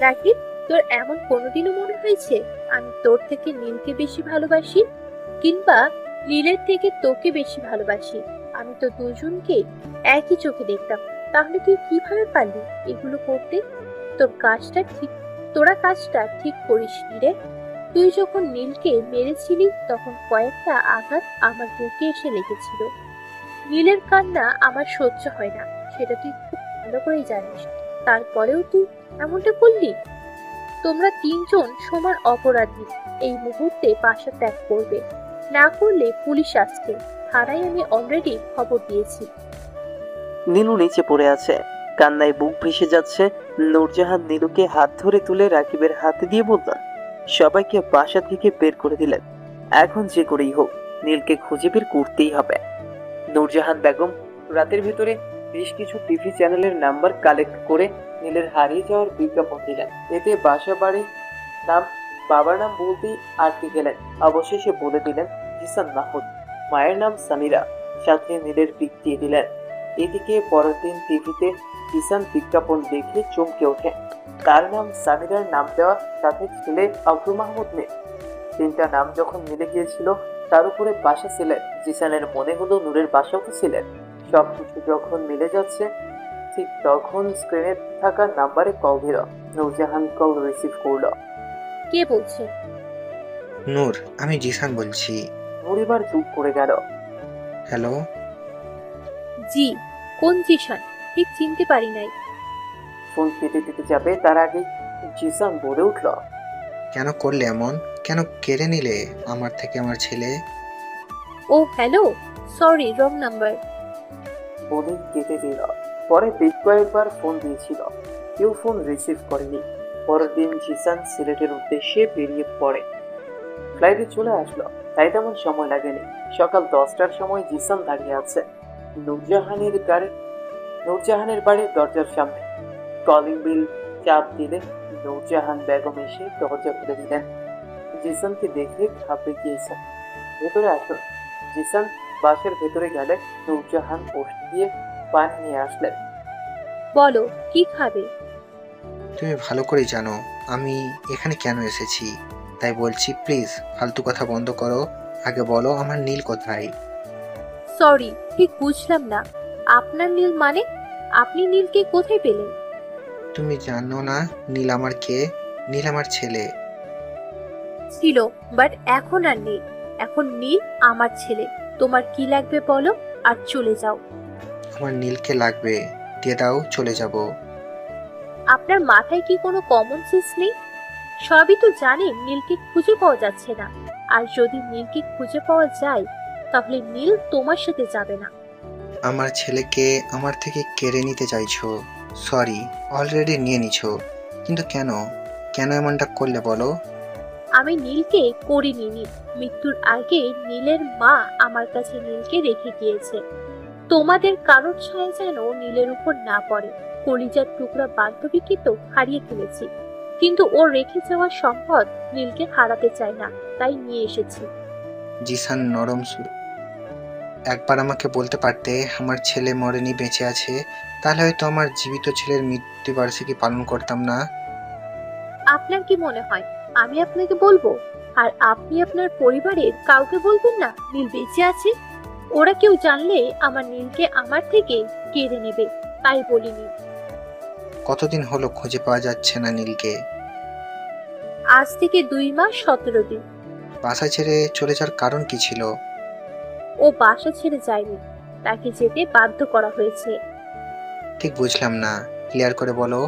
রাকিব, তোর এমন কোনোদিনও মনে হয়েছে আমি তোর থেকে নীলকে বেশি ভালোবাসি, কিংবা নীলের থেকে তোকে বেশি ভালোবাসি? আমি তো দুজনকে একই চোখে দেখতাম। তাহলে তুই কিভাবে পারলি এগুলো করতে? তোরা কাজটা ঠিক করিসনি রে। তুই যখন নীলকে মেরেছিলি তখন কয়েকটা আঘাত আমার বুকে এসে লেগেছিল। নীলের কান্না আমার সহ্য হয় না, সেটা তুই খুব ভালো করেই জানিস। তারপরেও তুই এমনটা করলি। তোমরা তিনজন সমান অপরাধী। এই মুহূর্তে বাসা ত্যাগ করবে, না করলে পুলিশ আসছে। থানায় আমি অলরেডি খবর দিয়েছি। নীলু নিচে পড়ে আছে, কান্নায় বুক ভেসে যাচ্ছে। নূরজাহান নীলুকে হাত ধরে তুলে রাকিবের হাতে দিয়ে বললেন, সবাইকে বাসা থেকে বের করে দিলেন। এখন যে করেই হোক নীলকে খুঁজে বের করতেই হবে। নূরজাহান বেগম রাতের ভেতরে বেশ কিছু টিভি চ্যানেলের নাম্বার কালেক্ট করে নীলের হারিয়ে যাওয়ার বিজ্ঞাপন দিলেন। এতে বাসা বাড়ি নাম, বাবার নাম বলতেই আটকে গেলেন। অবশেষে বলে দিলেন জিসান মাহমুদ, মায়ের নাম সামিরা, সাথে নীলের পিক দিয়ে দিলেন। এদিকে পরের দিন টিভিতে জিসান বিজ্ঞাপন দেখে চমকে ওঠে। তার নাম সামিরার নাম দেওয়া, সাথে ছেলে আব্দুল মাহমুদ নীল। তিনটা নাম যখন মিলে গিয়েছিল, তার উপরে বাসা ছিলেন, জিসানের মনে হলো নূরের বাসাও তো ছিলেন। সবকিছু যখন মিলে যাচ্ছে, ঠিক তখন স্ক্রিনে থাকা নাম্বারে কল দিল। নূরজাহান কল রিসিভ করলো। কে বলছেন? নূর, আমি জিসান বলছি। নূর এবার চুপ করে গেল। হ্যালো। জি, কোন জিশান? ঠিক চিনতে পারি নাই। ফোন কেটে দিতে যাবে তার আগে জিসান বলে উঠল, কেন করলে এমন? কেন কেড়ে নিলে আমার থেকে আমার ছেলে? ও হ্যালো, সরি, রং নাম্বার। বলেই কেটে দিল। পরে বেশ কয়েকবার ফোন দিয়েছিল, কেউ ফোন রিসিভ করেনি। পরের দিন জিসান সিলেটের উদ্দেশ্যে বেরিয়ে পড়ে। ফ্লাইটে চলে আসলো, তাই তেমন সময় লাগেনি। সকাল 10টার সময় জিসান দাঁড়িয়ে আছে নূরজাহানের বাড়ির দরজার সামনে। কলিং বিল চাপ দিলে নূরজাহান বেগম এসে দরজা খুলে দিলেন। জিসানকে দেখে ঘাবড়ে গিয়েছেন। ভেতরে আসুন। জিসান বাসের ভেতরে গেলে নূরজাহান পোস্ট দিয়ে পানি নিয়ে আসলেন। বলো, কি খাবে? তুমি ভালো করেই জানো আমি এখানে কেন এসেছি, তাই বলছি প্লিজ ফালতু কথা বন্ধ করো। আগে বলো আমার নীল কোথায়? সরি, ঠিক বুঝলাম না। আপনার নীল মানে? আপনি নীলকে কোথায় পেলেন? তুমি জানো না নীল আমার কে? নীল আমার ছেলে। ছিল, বাট এখন আর নেই। এখন নীল আমার ছেলে। তোমার কি লাগবে বলো, আর চলে যাও। আমার নীলকে লাগবে, দিয়ে দাও, চলে যাব। আপনার মাথায় কি কোনো কমন সেন্স নেই? সবই তো জানেন নীলকে খুঁজে পাওয়া যাচ্ছে না। আর যদি নীলকে খুঁজে পাওয়া যায়, তাহলে নীল তোমার সাথে যাবে না। আমার ছেলেকে আমার থেকে কেড়ে নিতে চাইছো? সরি, অলরেডি নিয়ে নিছো, কিন্তু কেন? কেন এমনটা করলে বলো? আমি নীলকে করিনি। মৃত্যুর আগে নীলের মা আমার কাছে নীলকে রেখে গিয়েছে। তোমাদের কারোর ছায়া যেন নীলের উপর না পড়ে। কলিজার টুকরা বান্ধবীকে তো হারিয়ে ফেলেছি, কিন্তু ওর রেখে যাওয়া সম্পদ নীলকে হারাতে চায় না, তাই নিয়ে এসেছি। জিসান নরম সুর, একবার আমাকে বলতে পারতে আমার ছেলে মরেনি, বেঁচে আছে, তাহলে হয়তো আমার জীবিত ছেলের মৃত্যুবার্ষিকী পালন করতাম না। আপনার কি মনে হয় আমি আপনাকে বলবো? আর আপনি আপনার পরিবারের কাউকে বলবেন না নীল বেঁচে আছে? ওরা কেউ জানলে আমার নীলকে আমার থেকে কেড়ে নেবে, তাই বলিনি। কতদিন হলো খুঁজে পাওয়া যাচ্ছে না নীলকে? আজ থেকে 2 মাস 17 দিন। বাসা ছেড়ে চলে যাওয়ার কারণ কি ছিল? ও বাসা ছেড়ে যায়নি, তাকে যেতে বাধ্য করা হয়েছে। ঠিক বুঝলাম না, ক্লিয়ার করে বলো।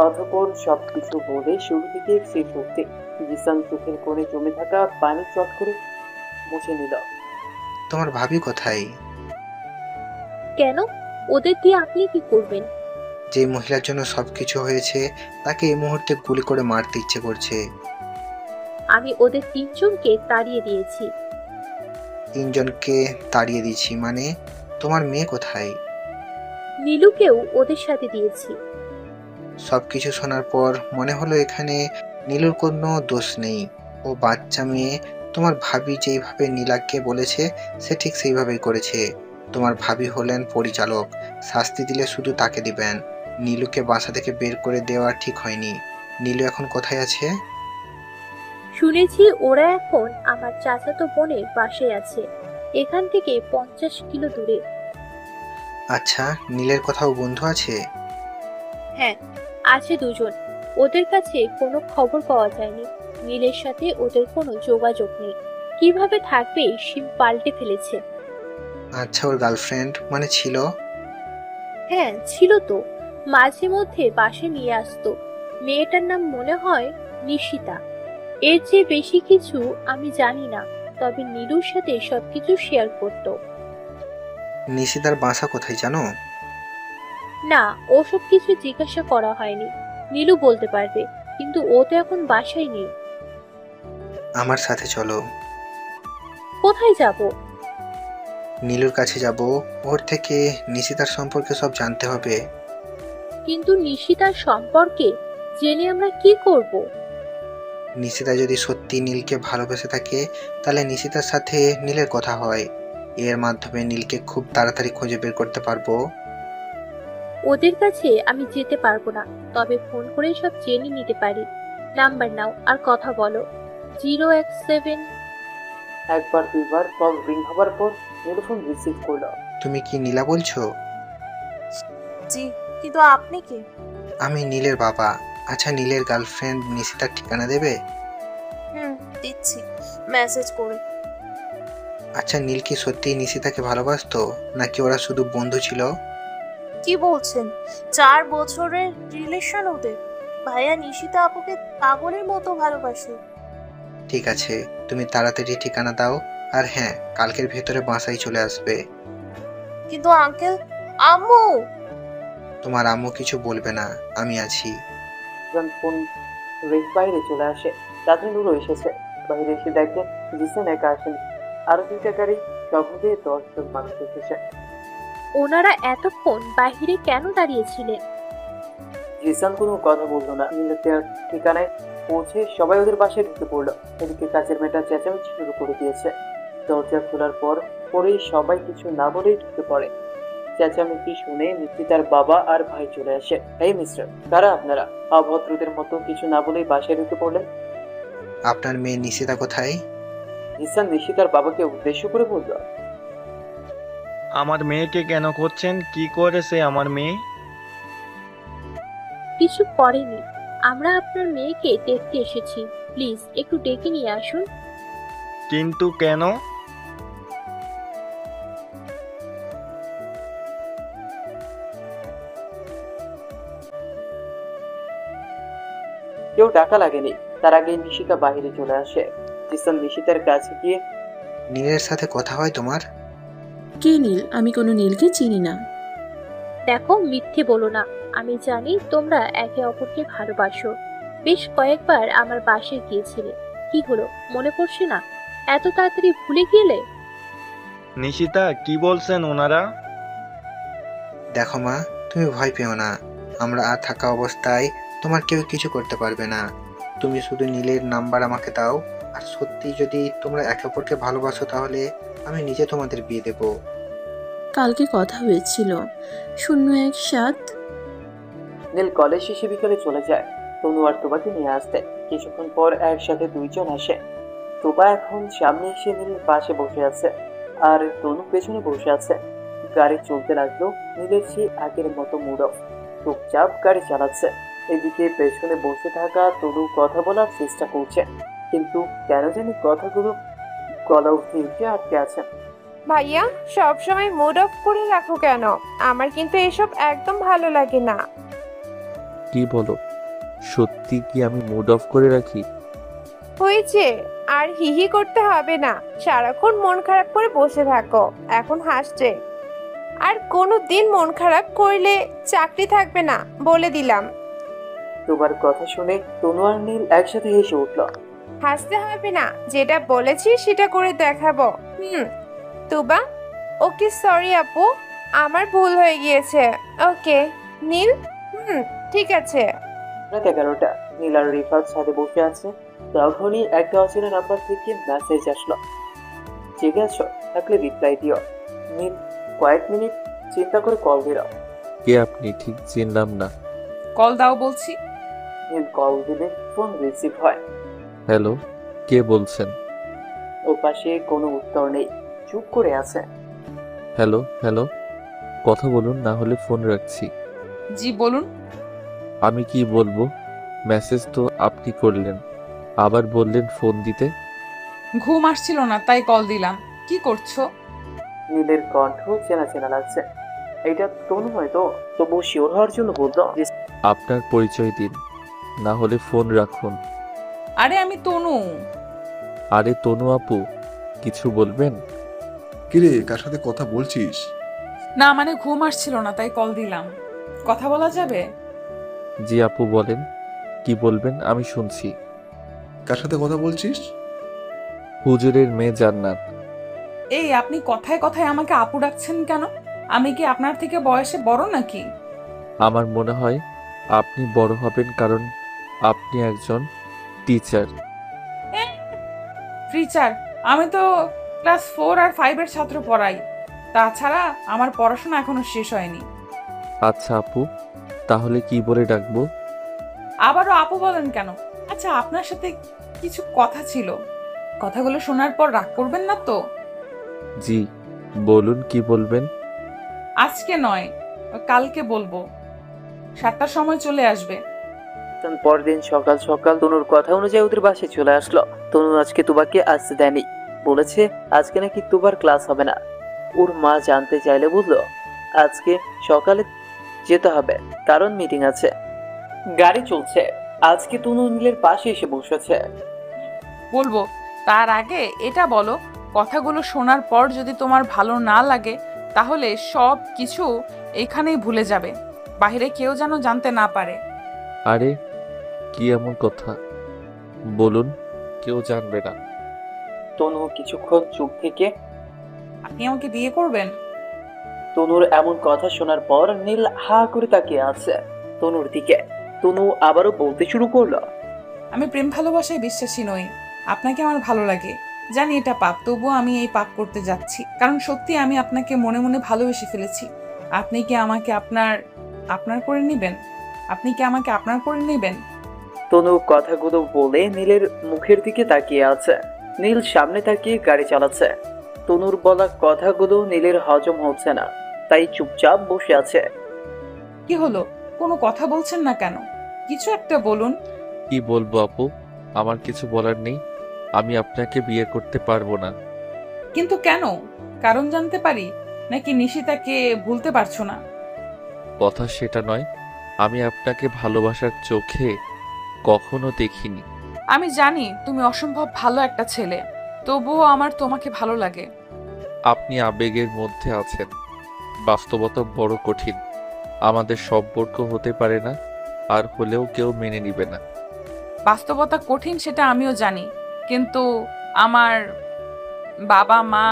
অতঃপর সবকিছু বলে শুরু থেকে শেষ হতে জিসান চোখের কোণে জমে থাকা পানি চট করে মুছে নিল। তোমার ভাবি কোথায়? কেন? ওদের দিয়ে আপনি কি করবেন? যে মহিলার জন্য সবকিছু হয়েছে তাকে এই মুহূর্তে গুলি করে মারতে ইচ্ছে করছে। আমি ওদের তিনজনকে তাড়িয়ে দিয়েছি। তিনজনকে তাড়িয়ে দিচ্ছি মানে? তোমার মেয়ে কোথায়? নীলুকেও ওদের সাথে দিয়েছি। সবকিছু শোনার পর মনে হলো এখানে নীলুর কোনো দোষ নেই, ও বাচ্চা মেয়ে। তোমার ভাবি যেইভাবে নীলাকে বলেছে সে ঠিক সেইভাবেই করেছে। তোমার ভাবি হলেন পরিচালক, শাস্তি দিলে শুধু তাকে দিবেন, নীলুকে বাসা থেকে বের করে দেওয়া ঠিক হয়নি। নীলু এখন কোথায় আছে? শুনেছি ওরা এখন আমার চাচাতো বোনের বাসায় আছে, এখান থেকে 50 কিলো দূরে। আচ্ছা, নীলের কোথাও বন্ধু আছে? হ্যাঁ, আছে দুজন। ওদের কাছে কোনো খবর পাওয়া যায়নি। নীলের সাথে ওদের কোনো যোগাযোগ নেই। কিভাবে থাকবে সিম পাল্টে ফেলেছে। আচ্ছা, ওর গার্লফ্রেন্ড মানে ছিল? হ্যাঁ ছিল তো, মাঝে মধ্যে বাসায় নিয়ে আসতো। মেয়েটার নাম মনে হয় নিশিতা। এর চেয়ে বেশি কিছু আমি জানি না, তবে নীলুর সাথে সবকিছু শেয়ার করতো। নিশিতার বাসা কোথায় জানো? না, ওসব কিছু জিজ্ঞাসা করা হয়নি। নীলু বলতে পারবে, কিন্তু ও তো এখন বাসায় নেই। আমার সাথে চলো। কোথায় যাব? নীলুর কাছে যাব। ওর থেকে নিশিতার সম্পর্কে সব জানতে হবে। কিন্তু নিশিতার সম্পর্কে জেনে আমরা কি করব? নিশিতা যদি সত্যি নীলকে ভালোবেসে থাকে, তাহলে নিশিতার সাথে নীলের কথা হয়। এর মাধ্যমে নীলকে খুব তাড়াতাড়ি খুঁজে বের করতে পারবো। ওদের কাছে আমি যেতে পারবো না, তবে ফোন করে সব জেনে নিতে পারি। নাম্বার নাও আর কথা বলো। 017। একবার দুইবার কল রিং হবার পর নীলু ফোন রিসিভ করলো। তুমি কি নীলা বলছো? জি, কিন্তু আপনি কে? আমি নীলের বাবা। আচ্ছা, নীলের গার্লফ্রেন্ড নিশিতার ঠিকানা দেবে? দিচ্ছি, মেসেজ করে। আচ্ছা, নীল কি সত্যিই নিশিতাকে ভালোবাসতো, নাকি ওরা শুধু বন্ধু ছিল? কি বলছেন? 4 বছরের রিলেশন ওদের। ভাইয়া নিশিতা আপুকে পাগলের মতো ভালোবাসে। ঠিক আছে, তুমি তাড়াতাড়ি ঠিকানা দাও। আর হ্যাঁ, কালকের ভেতরে বাসায় চলে আসবে। কিন্তু আঙ্কেল, আম্মু। তোমার আম্মু কিছু বলবে না, আমি আছি। যখন ফোন বাইরে চলে আসে, রাতে নুরও এসেছে। বাইরে এসে দেখে জিসান একা আসেনি, আরো দুইটা গাড়ি, সব মিলিয়ে 10 জন মানুষ এসেছে। ওনারা এতক্ষণ বাহিরে কেন দাঁড়িয়েছিলেন? জিসান কোনো কথা বললো না। নীলের ঠিকানায় পৌঁছে সবাই ওদের বাসায় ঢুকে পড়লো। এদিকে কাজের মেয়েটা চেঁচামেচি শুরু করে দিয়েছে। দরজা খোলার পরেই সবাই কিছু না বলেই ঢুকে পড়ে। চেঁচামেচি শুনে নিশিতার বাবা আর ভাই চলে আসে। এই মিস্টার, কারা আপনারা? অভদ্রদের মতো কিছু না বলেই বাসায় ঢুকে পড়লেন। আপনার মেয়ে নিশিতা কোথায়? জিসান নিশিতার বাবাকে উদ্দেশ্য করে বলল, আমার মেয়েকে কেন করছেন? কি করেছে আমার মেয়ে? কিছু করেনি। আমরা আপনার মেয়েকে দেখতে এসেছি। প্লিজ একটু ডেকে নিয়ে আসুন। কিন্তু কেন? কেউ টাকা লাগেনি। তার আগে নিশিতা বাহিরে চলে আসে। জিসান নিশিতার কাছে গিয়ে, নীলের সাথে কথা হয় তোমার? কে নীল? আমি কোনো নীলকে চিনি না। দেখো, মিথ্যে বলো না। আমি জানি তোমরা একে অপরকে ভালোবাসো। বেশ কয়েকবার আমার বাসায় গিয়েছিলে। কি হলো, মনে পড়ছে না? এত তাড়াতাড়ি ভুলে গেলে? নিশিতা, কি বলছেন ওনারা? দেখো মা, তুমি ভয় পেও না। আমরা আর থাকা অবস্থায় তোমার কেউ কিছু করতে পারবে না। তুমি শুধু নীলের নাম্বার আমাকে দাও। আর সত্যি যদি তোমরা একে অপরকে ভালোবাসো, তাহলে আমি নিজে তোমাদের বিয়ে দেব। কালকে কথা হয়েছিল। 017। নীল কলেজ শেষে বিকালে চলে যায় তনু আর তোবাকে নিয়ে আসতে। কিছুক্ষণ পর একসাথে দুইজন আসে। তোবা এখন সামনে এসে নীলের পাশে বসে আছে, আর তনু পেছনে বসে আছে। গাড়ি চলতে লাগলো। নীলের সেই আগের মতো মুড অফ, চুপচাপ গাড়ি চালাচ্ছে। এদিকে পেছনে বসে থাকা তনু কথা বলার চেষ্টা করছে, কিন্তু কেন জানি কথাগুলো গলা উঠে আটকে আছে। ভাইয়া, সব সময় মুড অফ করে রাখো কেন? আমার কিন্তু এসব একদম ভালো লাগে না। কি বলো? সত্যি কি আমি মুড অফ করে রাখি? হয়েছে, আর হিহি করতে হবে না। সারাক্ষণ মন খারাপ করে বসে থাকো। এখন হাসছে। আর কোনো দিন মন খারাপ করলে চাকরি থাকবে না, বলে দিলাম। তোমার কথা শুনে তনু আর নীল একসাথে হেসে উঠল। হাসতে হবে না, যেটা বলেছি সেটা করে দেখাবো। তুবা, ওকে সরি আপু, আমার ভুল হয়ে গিয়েছে। ওকে নীল, ঠিক আছে। রাত 11টা। নীল আর রিফাত ছাদে বসে আছে। তখনই একটা অচেনা নাম্বার থেকে মেসেজ আসলো, জেগে আছো? থাকলে রিপ্লাই দিও। নীল কয়েক মিনিট চিন্তা করে কল দিল। কে আপনি ঠিক চিনলাম না। কল দাও বলছি। নীল কল দিলে ফোন রিসিভ হয়। হ্যালো, কে বলছেন? ও পাশে কোনো উত্তর নেই, চুপ করে আছে। হ্যালো হ্যালো, কথা বলুন, না হলে ফোন রাখছি। জি বলুন। আমি কি বলবো? মেসেজ তো আপনি করলেন, আবার বললেন ফোন দিতে। ঘুম আসছিল না তাই কল দিলাম। কি করছো? নীলের কণ্ঠ চেনা চেনা লাগছে। এটা তনু হয়তো, তবু শিওর হওয়ার জন্য বলতো যে আপনার পরিচয় দিন, না হলে ফোন রাখুন। আরে আমি তনু। আরে তনু আপু, কিছু বলবেন? কিরে, কার সাথে কথা বলছিস? না মানে ঘুম আসছিল না তাই কল দিলাম। কথা বলা যাবে? জি আপু বলেন, কি বলবেন আমি শুনছি। কার সাথে কথা বলছিস? হুজুরের মেয়ে জান্নাত। এই আপনি কথায় কথায় আমাকে আপু ডাকছেন কেন? আমি কি আপনার থেকে বয়সে বড় নাকি? আমার মনে হয় আপনি বড় হবেন, কারণ আপনি একজন টিচার। টিচার? আমি তো ক্লাস 4 আর 5 এর ছাত্র পড়াই। তাছাড়া আমার পড়াশোনা এখনো শেষ হয়নি। আচ্ছা আপু, তাহলে কি বলে ডাকবো? আবারও আপু বলেন কেন? আচ্ছা আপনার সাথে কিছু কথা ছিল, কথাগুলো শোনার পর রাগ করবেন না তো? জি বলুন, কি বলবেন? আজকে নয়, কালকে বলবো। 7টার সময় চলে আসবে। পরদিন সকাল সকাল তনুর কথা অনুযায়ী ওদের বাসায় চলে আসলো। তনু আজকে তুবাকে আসতে দেয়নি, বলেছে আজকে নাকি তুবার ক্লাস হবে না। ওর মা জানতে চাইলে বললো আজকে সকালে যেতে হবে, কারণ মিটিং আছে। গাড়ি চলছে, আজকে তনু নীলের পাশে এসে বসেছে। বলবো, তার আগে এটা বলো, কথাগুলো শোনার পর যদি তোমার ভালো না লাগে তাহলে সব কিছু এখানেই ভুলে যাবে, বাইরে কেউ যেন জানতে না পারে। আরে কি এমন কথা বলুন, কেউ জানবে না। তনু কিছুক্ষণ চুপ থেকে আপনি আমাকে বিয়ে করবেন? তনুর এমন কথা শোনার পর নীল হা করে তাকিয়ে আছে তনুর দিকে। তনু আবারও বলতে শুরু করলো, আমি প্রেম ভালোবাসায় বিশ্বাসী নই। আপনাকে আমার ভালো লাগে, জানি এটা পাপ, তবুও আমি এই পাপ করতে যাচ্ছি, কারণ সত্যি আমি আপনাকে মনে মনে ভালোবেসে ফেলেছি। আপনি কি আমাকে আপনার আপনার করে নেবেন? আপনি কি আমাকে আপনার করে নেবেন? তনু কথাগুলো বলে নীলের মুখের দিকে তাকিয়ে আছে। নীল সামনে তাকিয়ে গাড়ি চালাচ্ছে। তনুর বলা কথাগুলো নীলের হজম হচ্ছে না, তাই চুপচাপ বসে আছে। কি হলো, কোনো কথা বলছেন না কেন? কিছু একটা বলুন। কি বলবো আপু, আমার কিছু বলার নেই। আমি আপনাকে বিয়ে করতে পারবো না। কিন্তু কেন? কারণ জানতে পারি? নাকি নিশিতাকে ভুলতে পারছো না? কথা সেটা নয়, আমি আপনাকে ভালোবাসার চোখে কখনো দেখিনি। আমি জানি তুমি অসম্ভব ভালো একটা ছেলে, তবুও আমার তোমাকে ভালো লাগে। আপনি আবেগের মধ্যে আছেন, বাস্তবতা বড় কঠিন। আমাদের সম্পর্ক হতে পারে না, আর হলেও কেউ মেনে নিবে না। বাস্তবতা কঠিন সেটা আমিও জানি, কিন্তু আমার বাবা মা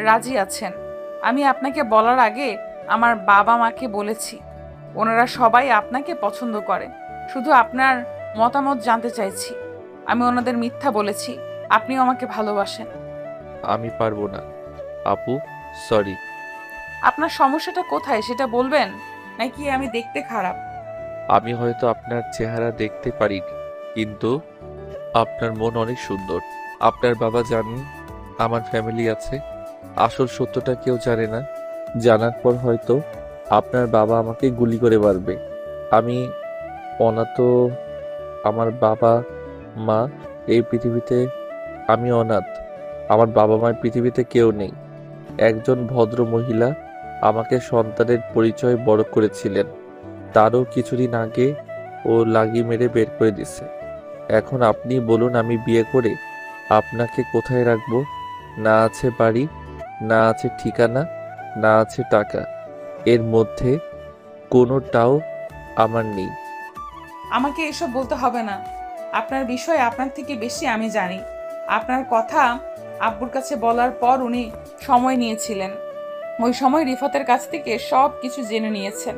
রাজি আছেন। আমি আপনাকে বলার আগে আমার বাবা মাকে বলেছি, ওনারা সবাই আপনাকে পছন্দ করে। শুধু আপনার মতামত জানতে চাইছি। আমি ওনাদের মিথ্যা বলেছি, আপনিও আমাকে ভালোবাসেন। আমি পারবো না আপু, সরি। আপনার সমস্যাটা কোথায় সেটা বলবেন, নাকি আমি দেখতে খারাপ? আমি হয়তো আপনার চেহারা দেখতে পারিনি, কিন্তু আপনার মন অনেক সুন্দর। আপনার বাবা জানেন আমার ফ্যামিলি আছে। আসল সত্যটা কেউ জানে না। জানার পর হয়তো আপনার বাবা আমাকে গুলি করে মারবে। আমি অনাথ, আমার বাবা মা এই পৃথিবীতে, আমি অনাথ। আমার বাবা মায়ের পৃথিবীতে কেউ নেই। একজন ভদ্র মহিলা আমাকে সন্তানের পরিচয় বড় করেছিলেন, তারও কিছুদিন আগে ও লাগি মেরে বের করে দিছে। এখন আপনি বলুন, আমি বিয়ে করে আপনাকে কোথায় রাখবো? না আছে বাড়ি, না আছে ঠিকানা, না আছে টাকা, এর মধ্যে কোনোটাও আমার নেই। আমাকে এসব বলতে হবে না। আপনার বিষয়ে আপনার থেকে বেশি আমি জানি। আপনার কথা আব্বুর কাছে বলার পর উনি সময় নিয়েছিলেন। ওই সময় রিফাতের কাছ থেকে সব কিছু জেনে নিয়েছেন।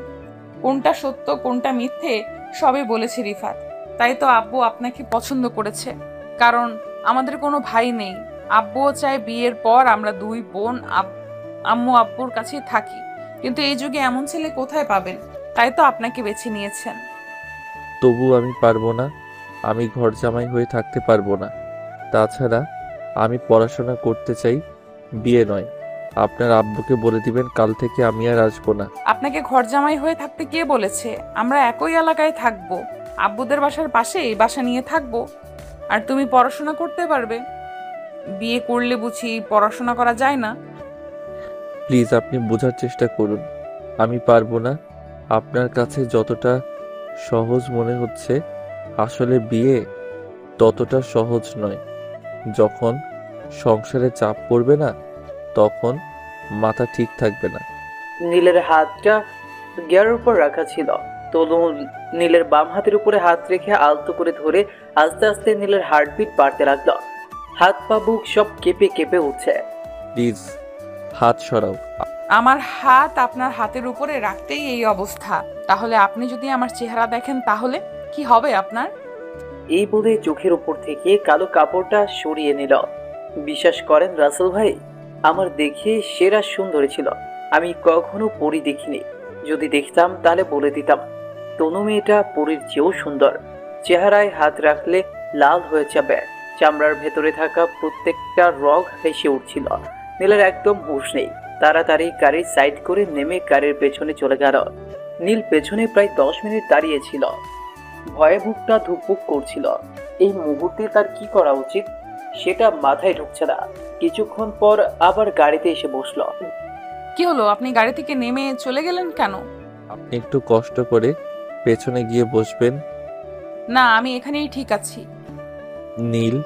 কোনটা সত্য কোনটা মিথ্যে সবই বলেছে রিফাত। তাই তো আব্বু আপনাকে পছন্দ করেছে, কারণ আমাদের কোনো ভাই নেই। আব্বুও চায় বিয়ের পর আমরা দুই বোন আম্মু আব্বুর কাছেই থাকি, কিন্তু এই যুগে এমন ছেলে কোথায় পাবেন তাই তো আপনাকে বেছে নিয়েছেন। তবু আমি পারবো না, আমি ঘর জামাই হয়ে থাকতে পারবো না। তাছাড়া আমি পড়াশোনা করতে চাই, বিয়ে নয়। আপনার আব্বুকে বলে দিবেন কাল থেকে আমি আর আসবো না। আপনাকে ঘর জামাই হয়ে থাকতে কে বলেছে? আমরা একই এলাকায় থাকবো, আব্বুদের বাসার পাশে এই বাসা নিয়ে থাকবো, আর তুমি পড়াশোনা করতে পারবে। বিয়ে করলে বুঝি পড়াশোনা করা যায় না? প্লিজ আপনি বোঝার চেষ্টা করুন, আমি পারবো না। আপনার কাছে যতটা সহজ মনে হচ্ছে, আসলে বিয়ে ততটা সহজ নয়। যখন সংসারে চাপ পড়বে না, তখন মাথা ঠিক থাকবে না। নীলের হাতটা গিয়ারের উপর রাখা ছিল। তনু নীলের বাম হাতের উপরে হাত রেখে আলতো করে ধরে আস্তে আস্তে নীলের হার্টবিট বাড়তে লাগলো। হাত পা বুক সব কেঁপে কেঁপে উঠছে। প্লিজ হাত সরাও। আমার হাত আপনার হাতের উপরে রাখতেই এই অবস্থা। তাহলে আপনি যদি আমার চেহারা দেখেন তাহলে কি হবে আপনার? এই বলে চোখের উপর থেকে কালো কাপড়টা সরিয়ে নিল। বিশ্বাস করেন রাসেল ভাই, আমার দেখে সেরা সুন্দরী ছিল। আমি কখনো পরী দেখিনি। যদি দেখতাম তাহলে বলে দিতাম। তনু মেয়েটা পরীর চেয়েও সুন্দর। চেহারায় হাত রাখলে লাল হয়ে যাবে। চামড়ার ভেতরে থাকা প্রত্যেকটা রগ হেসে উঠছিল। নীলের একদম হুঁশ নেই। তাড়াতাড়ি গাড়ি সাইড করে নেমে গাড়ির পেছনে চলে গেল। নীল পেছনে প্রায় 10 মিনিট দাঁড়িয়েছিল। ভয়ে বুকটা ধুকপুক করছিল। এই মুহূর্তে তার কি করা উচিত সেটা মাথায় ঢুকছে না। কিছুক্ষণ পর আবার গাড়িতে এসে বসলো। কি হলো, আপনি গাড়ি থেকে নেমে চলে গেলেন কেন? আপনি একটু কষ্ট করে পেছনে গিয়ে বসবেন। না, আমি এখানেই ঠিক আছি। নীল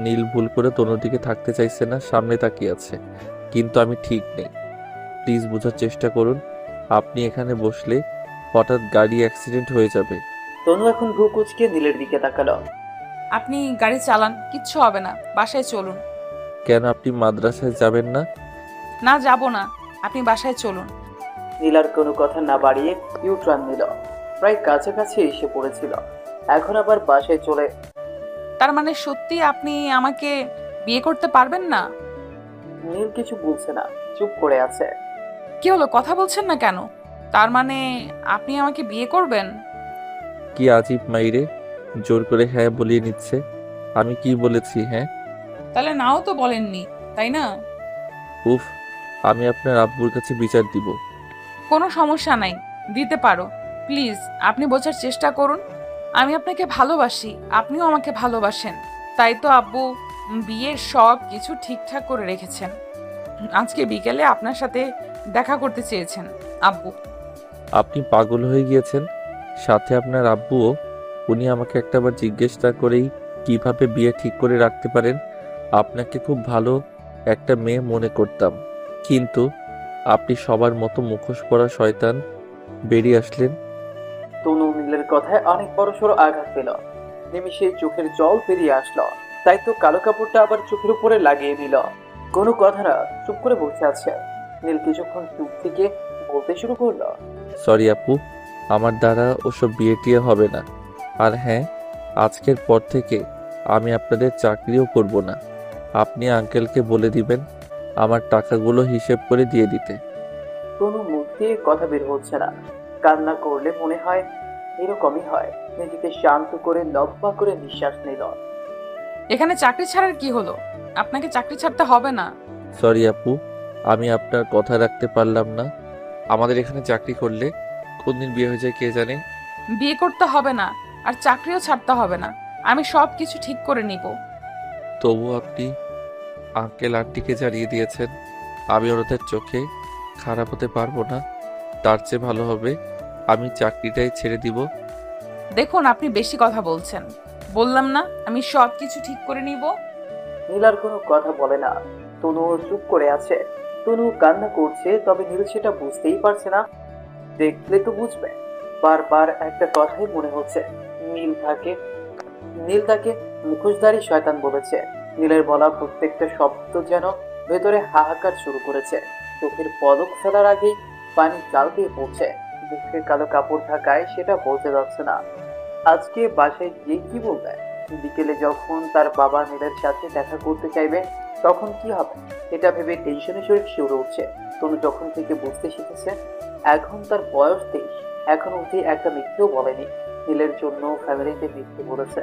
নীল ভুল করে তনুর দিকে থাকতে চাইছে না, সামনে তাকিয়ে আছে, কিন্তু আমি ঠিক নেই। প্লিজ বোঝার চেষ্টা করুন। আপনি এখানে বসলে হঠাৎ গাড়ি অ্যাক্সিডেন্ট হয়ে যাবে। তনু এখন ভ্রু কুচকে নীলের দিকে তাকালো। আপনি গাড়ি চালান, কিচ্ছু হবে না, বাসায় চলুন। কেন আপনি মাদ্রাসায় যাবেন না? না, যাব না, আপনি বাসায় চলুন। নীল আর কোনো কথা না বাড়িয়ে ইউটার্ন নিল। প্রায় কাছাকাছি এসে পড়েছিল। এখন আবার বাসায় চলে। তার মানে সত্যি আপনি আমাকে বিয়ে করতে পারবেন না? নীল কিছু বলছে না, চুপ করে আছে। কি হলো, কথা বলছেন না কেন? তার মানে আপনি আমাকে বিয়ে করবেন? কি আজীব মাইরে, জোর করে হ্যাঁ বলিয়ে নিচ্ছে। আমি কি বলেছি হ্যাঁ? তাহলে নাও তো বলেননি, তাই না? উফ, আমি আপনার আব্বুর কাছে বিচার দিব। কোনো সমস্যা নাই, দিতে পারো। প্লিজ আপনি বোঝার চেষ্টা করুন। আমি আপনাকে ভালোবাসি, আপনিও আমাকে ভালোবাসেন। তাই তো আব্বু বিয়ের সব কিছু ঠিকঠাক করে রেখেছেন। আজকে বিকেলে আপনার সাথে দেখা করতে চেয়েছেন আব্বু। আপনি পাগল হয়ে গিয়েছেন? সাথে আপনার আব্বুও? উনি আমাকে একটাবার জিজ্ঞেস না করেই কিভাবে বিয়ে ঠিক করে রাখতে পারেন? আপনাকে খুব ভালো একটা মেয়ে মনে করতাম, কিন্তু আপনি সবার মতো মুখোশ পরা শয়তান বেরিয়ে আসলেন। তনু নীলের কথায় অনেক বড়সড় আঘাত পেল। নিমিষে চোখের জল বেরিয়ে আসলো। তাই তো কালো কাপড়টা আবার চোখের উপরে লাগিয়ে দিল। কোনো কথা না, চুপ করে বসে আছে। নীল কিছুক্ষণ চুপ থেকে বলতে শুরু করলো। সরি আপু, আমার দ্বারা ওসব বিয়ে টিয়ে হবে না। আর হ্যাঁ, আজকের পর থেকে আমি আপনাদের চাকরিও করব না। আপনি আঙ্কেলকে বলে দিবেন আমার টাকাগুলো হিসেব করে দিয়ে দিতে। তনু মুখ দিয়ে কথা বের হচ্ছে না। কান্না করলে মনে হয় এরকমই হয়। নিজেকে শান্ত করে লম্বা করে নিঃশ্বাস নিল। এখানে চাকরি ছাড়ার কি হলো? আপনাকে চাকরি ছাড়তে হবে না। সরি আপু, আমি আপনার কথা রাখতে পারলাম না। আমাদের এখানে চাকরি করলে কোন দিন বিয়ে হয়ে যায় কে জানে। বিয়ে করতে হবে না, আর চাকরিও ছাড়তে হবে না। আমি সব কিছু ঠিক করে নিব। তবু আপনি আঙ্কেল আন্টিকে জানিয়ে দিয়েছেন, আমি ওদের চোখে খারাপ হতে পারবো না। তার চেয়ে ভালো হবে আমি চাকরিটাই ছেড়ে দিব। দেখুন, আপনি বেশি কথা বলছেন। বললাম না আমি সব কিছু ঠিক করে নিব। নীল আর কোনো কথা বলে না। তনু চুপ করে আছে। তনু কান্না করছে, তবে নীল সেটা বুঝতেই পারছে না। দেখলে তো বুঝবে। বারবার একটা কথাই মনে হচ্ছে। নীল তাকে মুখোশধারী শয়তান বলেছে। নীলের বলা প্রত্যেকটা শব্দ যেন ভেতরে হাহাকার শুরু করেছে। চোখের পলক ফেলার আগেই পানি জাল দিয়ে পড়ছে। মুখে কালো কাপড় থাকায় সেটা বলতে যাচ্ছে না। আজকে বাসায় গিয়ে কি বলবে? বিকেলে যখন তার বাবা নীলের সাথে দেখা করতে চাইবে তখন কি হবে এটা ভেবে টেনশনে শরীর শিউরে উঠছে। তনু যখন থেকে বুঝতে শিখেছে এখন তার বয়স 23, এখন অবধি একটা মিথ্যেও বলেনি। নীলের জন্য ফ্যামিলিতে মিথ্যে বলেছে।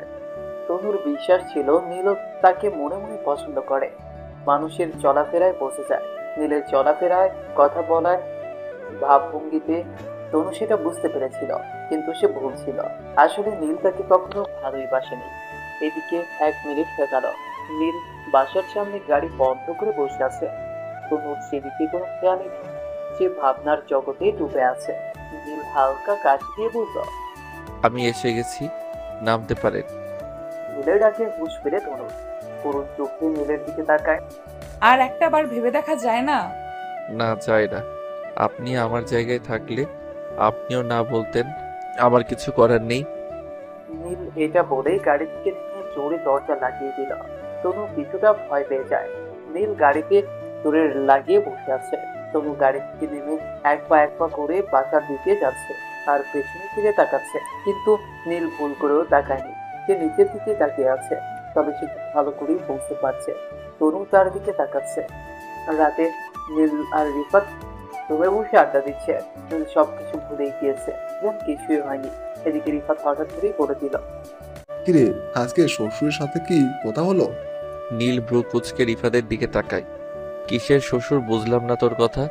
তনুর বিশ্বাস ছিল নীলও তাকে মনে মনে পছন্দ করে। মানুষের চলাফেরায় বসে যায়, নীলের চলাফেরায়, কথা বলায়, ভাবভঙ্গিতে। তনু সেটা বুঝতে পেরেছিল, কিন্তু সে ভুল ছিল। আসলে নীল তাকে কখনো ভালোই বাসেনি। এদিকে 1 মিনিট হয়ে গেল। নীল বাসার সামনে গাড়ি বন্ধ করে বসে আছে। তনুর সেদিকে কোনো খেয়ালই নেই। সে ভাবনার জগতে ডুবে আছে। নীল হালকা কাশি দিয়ে বলল, আমি এসে গেছি, নামতে পারেন। নীলের ডাকে হুঁশ ফিরে তনু করুণ চোখে নীলের দিকে তাকায়। আর একটা বার ভেবে দেখা যায় না? না যায় না। আপনি আমার জায়গায় থাকলে আপনিও না বলতেন। আমার কিছু করার নেই। নীল এটা বলেই গাড়ি থেকে নেমে জোরে দরজা লাগিয়ে দিল। তনু কিছুটা ভয় পেয়ে যায়। নীল গাড়িতে জোরে লাগিয়ে বসে আছে। তনু গাড়ি থেকে নেমে এক পা করে বাসার দিকে যাচ্ছে, আর পেছনে ফিরে তাকাচ্ছে। কিন্তু নীল ভুল করেও তাকায়নি। সে নিচের দিকে তাকিয়ে আছে, তবে সে খুব ভালো করেই বুঝতে পারছে তনু তার দিকে তাকাচ্ছে। রাতে নীল আর রিফাত রুমে বসে আড্ডা দিচ্ছে। নীল সবকিছু ভুলেই গিয়েছে, যেন কিছুই হয়নি। এদিকে রিফাত হঠাৎ করেই বলে দিল, কিরে, আজকে শ্বশুরের সাথে কি কথা হলো? নীল ব্রু কুচকে রিফাতের দিকে তাকায়। কিসের শ্বশুর, বুঝলাম না তোর কথা।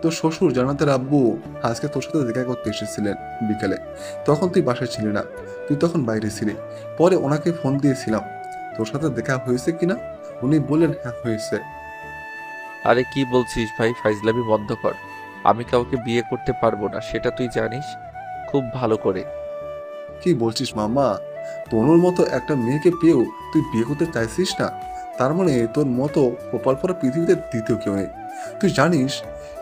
তোর শ্বশুর জানাতের আব্বু আজকে তোর সাথে দেখা করতে এসেছিলেন বিকেলে। তখন তুই বাসায় ছিলি না, তুই তখন বাইরে ছিলি। পরে ওনাকে ফোন দিয়েছিলাম তোর সাথে দেখা হয়েছে কিনা। উনি বললেন হ্যাঁ হয়েছে। আরে কি বলছিস ভাই, ফাইজলামি বন্ধ কর। আমি কাউকে বিয়ে করতে পারবো না, সেটা তুই জানিস খুব ভালো করে। কি বলছিস মামা? তনুর মতো একটা মেয়েকে পেয়েও তুই বিয়ে করতে চাইছিস না? তার মানে তোর মতো কপাল পরা পৃথিবীতে দ্বিতীয় কেউ নেই। তুই জানিস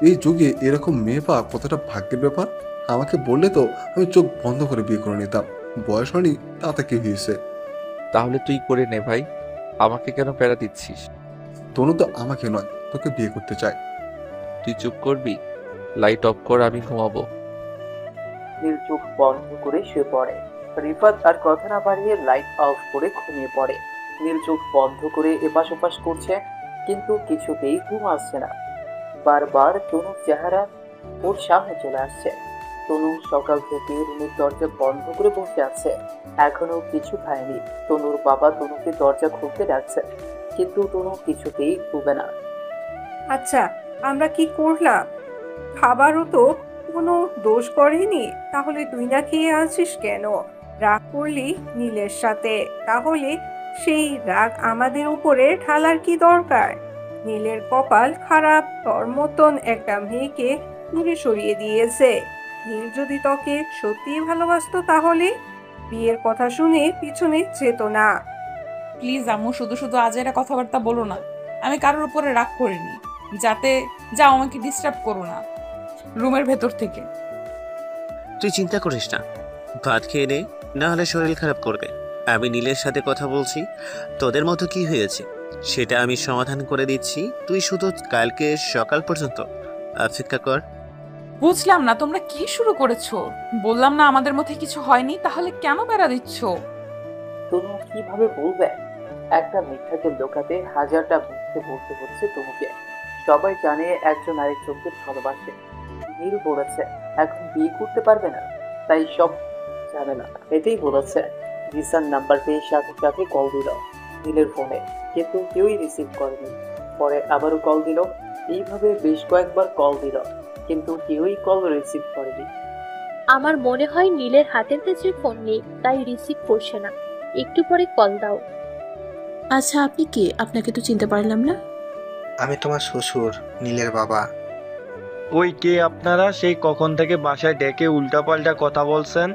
এই যুগে এরকম মেয়ে পাওয়া কতটা ভাগ্যের ব্যাপার? আমাকে বললে তো আমি চোখ বন্ধ করে বিয়ে করে নিতাম। বয়স হয়নি তাতে কি হয়েছে? তাহলে তুই করে নে ভাই, আমাকে কেন প্যারা দিচ্ছিস? তনু তো আমাকে নয়, তোকে বিয়ে করতে চায়। তুই চুপ করবি? লাইট অফ কর, আমি ঘুমাবো। নীল চোখ বন্ধ করে শুয়ে পড়ে। রিফাত আর কথা না বাড়িয়ে লাইট অফ করে ঘুমিয়ে পড়ে। নীল চোখ বন্ধ করে এপাশ ওপাশ করছে, কিন্তু কিছুতেই ঘুম আসছে না। বারবার তনুর চেহারা ওর সামনে চলে আসছে। তনু সকাল থেকে রুমের দরজা বন্ধ করে বসে আছে, এখনো কিছু খায়নি। তনুর বাবা তনুকে দরজা খুলতে ডাকছে, কিন্তু তনু কিছুতেই ঘুমবে না। আচ্ছা, আমরা কি করলাম? খাবারও তো কোনো দোষ করেনি, তাহলে তুই না খেয়ে আছিস কেন? রাগ করলি নীলের সাথে, তাহলে সেই রাগ আমাদের উপরে ঢালার কি দরকার? নীলের কপাল খারাপ, তোর মতন একটা মেয়েকে দূরে সরিয়ে দিয়েছে। নীল যদি তোকে সত্যিই ভালোবাসতো তাহলে বিয়ের কথা শুনে পিছনে যেত না। প্লিজ আম্মু, শুধু শুধু আজেরা কথাবার্তা বলো না। আমি কারোর উপরে রাগ করিনি। যাও, আমাকে ডিস্টার্ব করো না রুমের ভেতর থেকে। তুই চিন্তা করিস না, ভাত খেয়ে নে, না হলে শরীর খারাপ করবে। আমি নীলের সাথে কথা বলছি, তোদের মতো কি হয়েছে সেটা আমি সমাধান করে দিচ্ছি। তুই শুধু কালকে সকাল পর্যন্ত অপেক্ষা কর। বুঝলাম না তোমরা কি শুরু করেছো। বললাম না আমাদের মধ্যে কিছু হয়নি, তাহলে কেন প্যারা দিচ্ছ? তনু কিভাবে বলবে? একটা মিথ্যাকে লুকাতে হাজারটা মিথ্যে বলতে হচ্ছে তনুকে। সবাই জানে একজন আরেকজনকে ভালোবাসে। নীল বলেছে এখন বিয়ে করতে পারবে না, তাই সব জানে না এটাই বলেছে। জিসান নাম্বার পেয়ে সাথে সাথে কল দিল নীলের ফোনে, কিন্তু কেউই রিসিভ করেনি। পরে আবারও কল দিল, এইভাবে বেশ কয়েকবার কল দিল, কিন্তু কেউই কল রিসিভ করেনি। আমার মনে হয় নীলের হাতের কাছে ফোন নেই, তাই রিসিভ করছে না। একটু পরে কল দাও। আচ্ছা, আপনি কে? আপনাকে তো চিনতে পারলাম না। আমি তোমার শ্বশুর, নীলের বাবা। ওই কে আপনারা? সেই কখন থেকে বাসায় ডেকে উল্টাপাল্টা কথা বলছেন।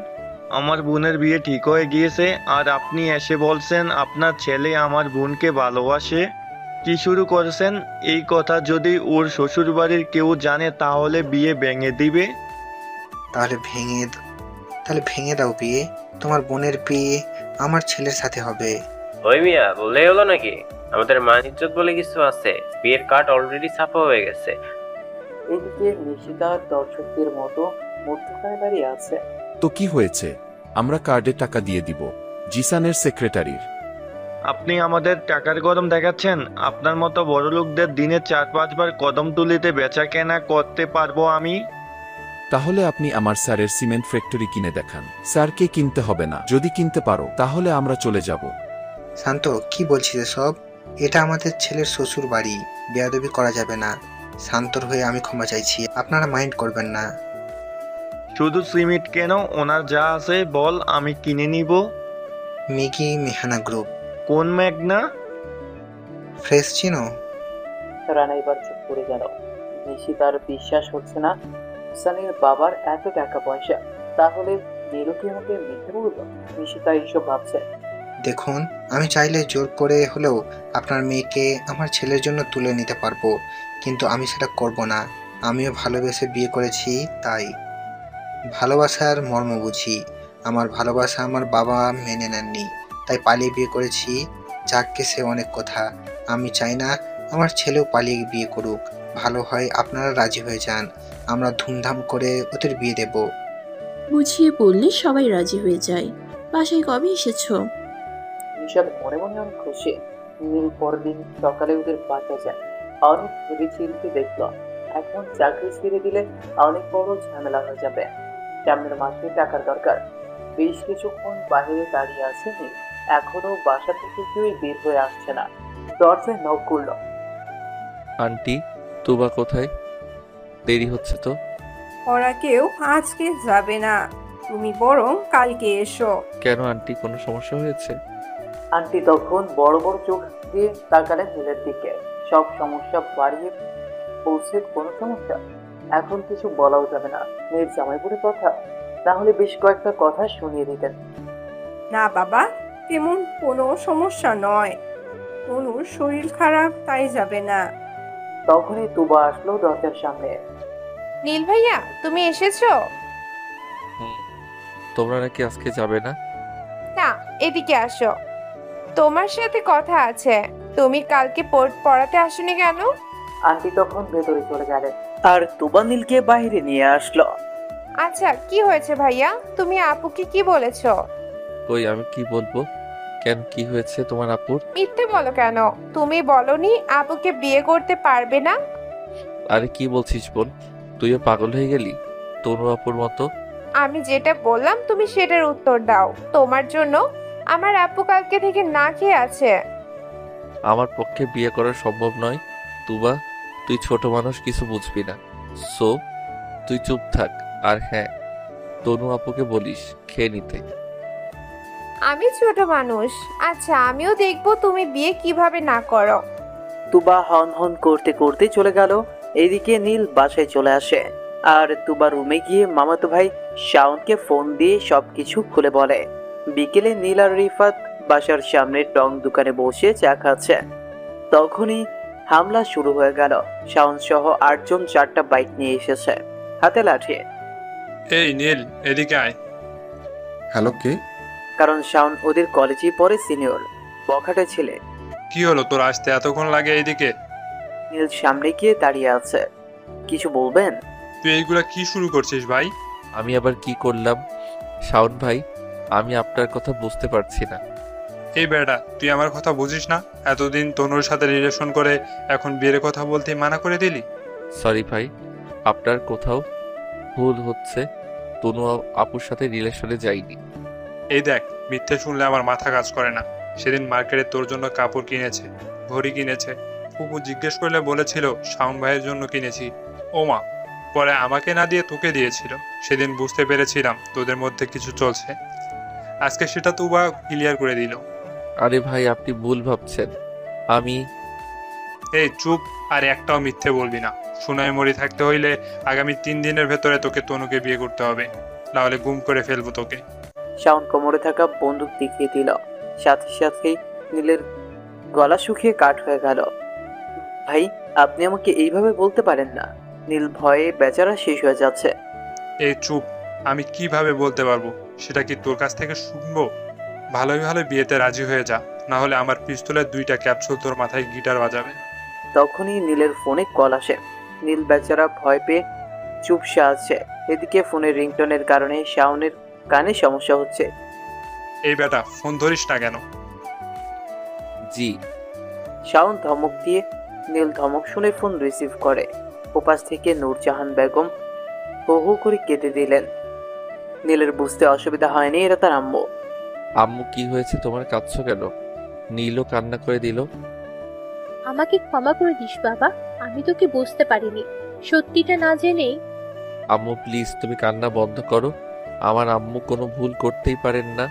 আমার বোনের বিয়ে ঠিক হয়ে গিয়েছে, আর আপনি এসে বলছেন আপনার ছেলে আমার বোনকে ভালোবাসে। কি শুরু করেছেন? এই কথা যদি ওর শ্বশুর বাড়ির কেউ জানে তাহলে বিয়ে ভেঙে দিবে। তাহলে ভেঙে দাও বিয়ে। তোমার বোনের বিয়ে আমার ছেলের সাথে হবে। ওই মিয়া, বললেই হলো নাকি? আমাদের মান ইজ্জত বলে কিছু আছে? বিয়ের কার্ড অলরেডি ছাপা হয়ে গেছে। এদিকে নিশিতা দর্শকদের মতো মধ্যখানে দাঁড়িয়ে আছে। তো কি হয়েছে? আমরা কার্ডে টাকা দিয়ে দিব, জিসানের সেক্রেটারির। আপনি আমাদের টাকার গরম দেখাচ্ছেন? আপনার মতো বড় লোকদের দিনে 4-5 বার কদম তুলিতে বেচা কেনা করতে পারবো আমি? তাহলে আপনি আমার স্যারের সিমেন্ট ফ্যাক্টরি কিনে দেখান। স্যারকে কিনতে হবে না, যদি কিনতে পারো তাহলে আমরা চলে যাব। শান্ত, কি বলছিস সব? এটা আমাদের ছেলের শ্বশুর বাড়ি, বেয়াদবি করা যাবে না। শান্তর হয়ে আমি ক্ষমা চাইছি, আপনারা মাইন্ড করবেন না। শুধু সিমেন্ট কেন, ওনার যা আছে বল, আমি কিনে নিব। মিকি মেহানা গ্রুপ। কোন ম্যাগনা? ফ্রেশ চিনো? রানা এবার চুপ করে গেল। নিশি তার বিশ্বাস হচ্ছে না সানির বাবার এত টাকা পয়সা, তাহলে নীলু কি আমাকে মিথ্যে বলল? নিশি তাই এসব ভাবছে। দেখুন, আমি চাইলে জোর করে হলেও আপনার মেয়েকে আমার ছেলের জন্য তুলে নিতে পারবো, কিন্তু আমি সেটা করব না। আমিও ভালোবেসে বিয়ে করেছি, তাই ভালোবাসার মর্ম বুঝি। আমার ভালোবাসা আমার বাবা মেনে নেননি, তাই পালিয়ে বিয়ে করেছি। যাকে সে অনেক কথা, আমি চাই না আমার ছেলেও পালিয়ে বিয়ে করুক। ভালো হয় আপনারা রাজি হয়ে যান, আমরা ধুমধাম করে ওদের বিয়ে দেব। বুঝিয়ে বললে সবাই রাজি হয়ে যায়। বাসায় কবে এসেছো? নিশাদ মনে মনে অনেক খুশি। নীল পরদিন সকালে ওদের বাসায় যায়। অনেক ভেবে চিন্তে দেখল এখন চাকরি ছেড়ে দিলে অনেক বড় ঝামেলা হয়ে যাবে। সামনের মাসে টাকার দরকার। বেশ কিছুক্ষণ বাইরে দাঁড়িয়ে আছে নীল, এখনো বাসা থেকে কেউই বের হয়ে আসছে না। দরজায় নক করলো। আন্টি, তুবা কোথায়? দেরি হচ্ছে তো। ওরা কেউ আজকে যাবে না, তুমি বরং কালকে এসো। কেন আন্টি, কোনো সমস্যা হয়েছে? আন্টি তখন বড় বড় চোখ দিয়ে তাকালেন নীলের দিকে। সব সমস্যা বাড়িয়ে বলছে কোনো সমস্যা? এখন কিছু বলাও যাবে না, মেয়ের জামাইপুরের কথা। তাহলে বেশ কয়েকটা কথা শুনিয়ে দিতেন। না বাবা, তেমন কোনো সমস্যা নয়, তনুর শরীর খারাপ, তাই যাবে না। তখনই তুবা আসলো দরজার সামনে। নীল ভাইয়া, তুমি এসেছো? তোমরা নাকি আজকে যাবে না? না, এদিকে আসো, তোমার সাথে কথা আছে। তুমি কালকে পড়াতে আসোনি কেন? আন্টি তখন ভেতরে চলে গেলেন আর তুবা নীলকে বাইরে নিয়ে আসলো। আচ্ছা, কি হয়েছে ভাইয়া? তুমি আপুকে কি বলেছো? কই, আমি কি বলবো? কেন, কি হয়েছে তোমার আপুর? মিথ্যে বলো কেন? তুমি বলনি আপুকে বিয়ে করতে পারবে না? আরে কি বলছিস বোন, তুইও পাগল হয়ে গেলি তনু আপুর মতো? আমি যেটা বললাম তুমি সেটার উত্তর দাও। তোমার জন্য আমার আপু কালকে থেকে না খেয়ে আছে। আমার পক্ষে বিয়ে করা সম্ভব নয় তুবা, তুই ছোট মানুষ, কিছু বুঝবি না। সো তুই চুপ থাক। আর হ্যাঁ, তনু আপুকে বলিস খেয়ে নিতে। আমি ছোট মানুষ? আচ্ছা, আমিও দেখবো তুমি বিয়ে কিভাবে না করো। তুবা হন হন করতে করতে চলে গেল। এদিকে নীল বাসায় চলে আসে আর তুবা রুমে গিয়ে মামাতো ভাই শাওনকে ফোন দিয়ে সবকিছু খুলে বলে। বিকেলে নীল আর রিফাত বাসার সামনে টং দোকানে বসে চা খাচ্ছে। তখনই হামলা শুরু হয়ে গেল। শাওন সহ 8 জন 4টা বাইক নিয়ে এসেছে, হাতে লাঠি। এই নীল, এদিকে আয়। হ্যালো, কে? কারণ শাওন ওদের কলেজে পড়ে, সিনিয়র, বখাটে ছেলে। কি হলো তোর আসতে এতক্ষণ লাগে এইদিকে? নীল সামনে গিয়ে দাঁড়িয়ে আছে। কিছু বলবেন? তুই এইগুলা কি শুরু করছিস ভাই? আমি আবার কি করলাম শাওন ভাই? আমি আপনার কথা বুঝতে পারছি না। এই বেটা, তুই আমার কথা বুঝিস না? এতদিন তনুর সাথে রিলেশন করে এখন বিয়ের কথা বলতে মানা করে দিলি? সরি ভাই, আপনার কোথাও ভুল হচ্ছে। তনু আপুর সাথে রিলেশনে যাইনি। এই দেখ, মিথ্যে শুনলে আমার মাথা কাজ করে না। সেদিন মার্কেটে তোর জন্য কাপড় কিনেছে, ঘড়ি কিনেছে। ফুপু জিজ্ঞেস করলে বলেছিল শাওন ভাইয়ের জন্য কিনেছি। ও মা, পরে আমাকে না দিয়ে তোকে দিয়েছিল। সেদিন বুঝতে পেরেছিলাম তোদের মধ্যে কিছু চলছে। আজকে সেটা তো বা ক্লিয়ার করে দিল। আরে ভাই, আপনি ভুল ভাবছেন। আমি এই চুপ, আর একটাও মিথ্যে বলবি না। সোনায় মরি থাকতে হইলে আগামী 3 দিনের ভেতরে তোকে তনুকে বিয়ে করতে হবে, নাহলে গুম করে ফেলবো তোকে। শাওন কোমরে থাকা বন্দুক দেখিয়ে দিল। সাথে সাথেই নীলের গলা শুকিয়ে কাঠ হয়ে গেল। ভাই, আপনি আমাকে এইভাবে বলতে পারেন না। নীল ভয়ে বেচারা শেষ হয়ে যাচ্ছে। এই চুপ, আমি কিভাবে বলতে পারবো? সেটা কি তোর কাছ থেকে শুনবো? ভালোই ভালো বিয়েতে রাজি হয়ে যা, না হলে আমার পিস্তলের 2টা ক্যাপসুল তোর মাথায় গিটার বাজাবে। তখনই নীলের ফোনে কল আসে। নীল বেচারা ভয় পেয়ে চুপসে আছে। এদিকে ফোনের রিংটোনের কারণে শাওনের কানে সমস্যা হচ্ছে। এই বেটা, ফোন ধরিস না কেন? জি। শাওন ধমক দিয়ে নীল ধমক শুনে ফোন রিসিভ করে। ওপাশ থেকে নূরজাহান বেগম হো হো করে কেঁদে দিলেন। নীলের বুঝতে অসুবিধা হয়নি এরা তার আম্মু। আম্মু কি হয়েছে, তোমার কাঁদছো কেন? নীলও কান্না করে দিল। আমাকে ক্ষমা করে দিস বাবা, আমি তোকে বুঝতে পারিনি, সত্যিটা না জেনেই। আম্মু প্লিজ তুমি কান্না বন্ধ করো, আমার আম্মু কোনো ভুল করতেই পারেন না,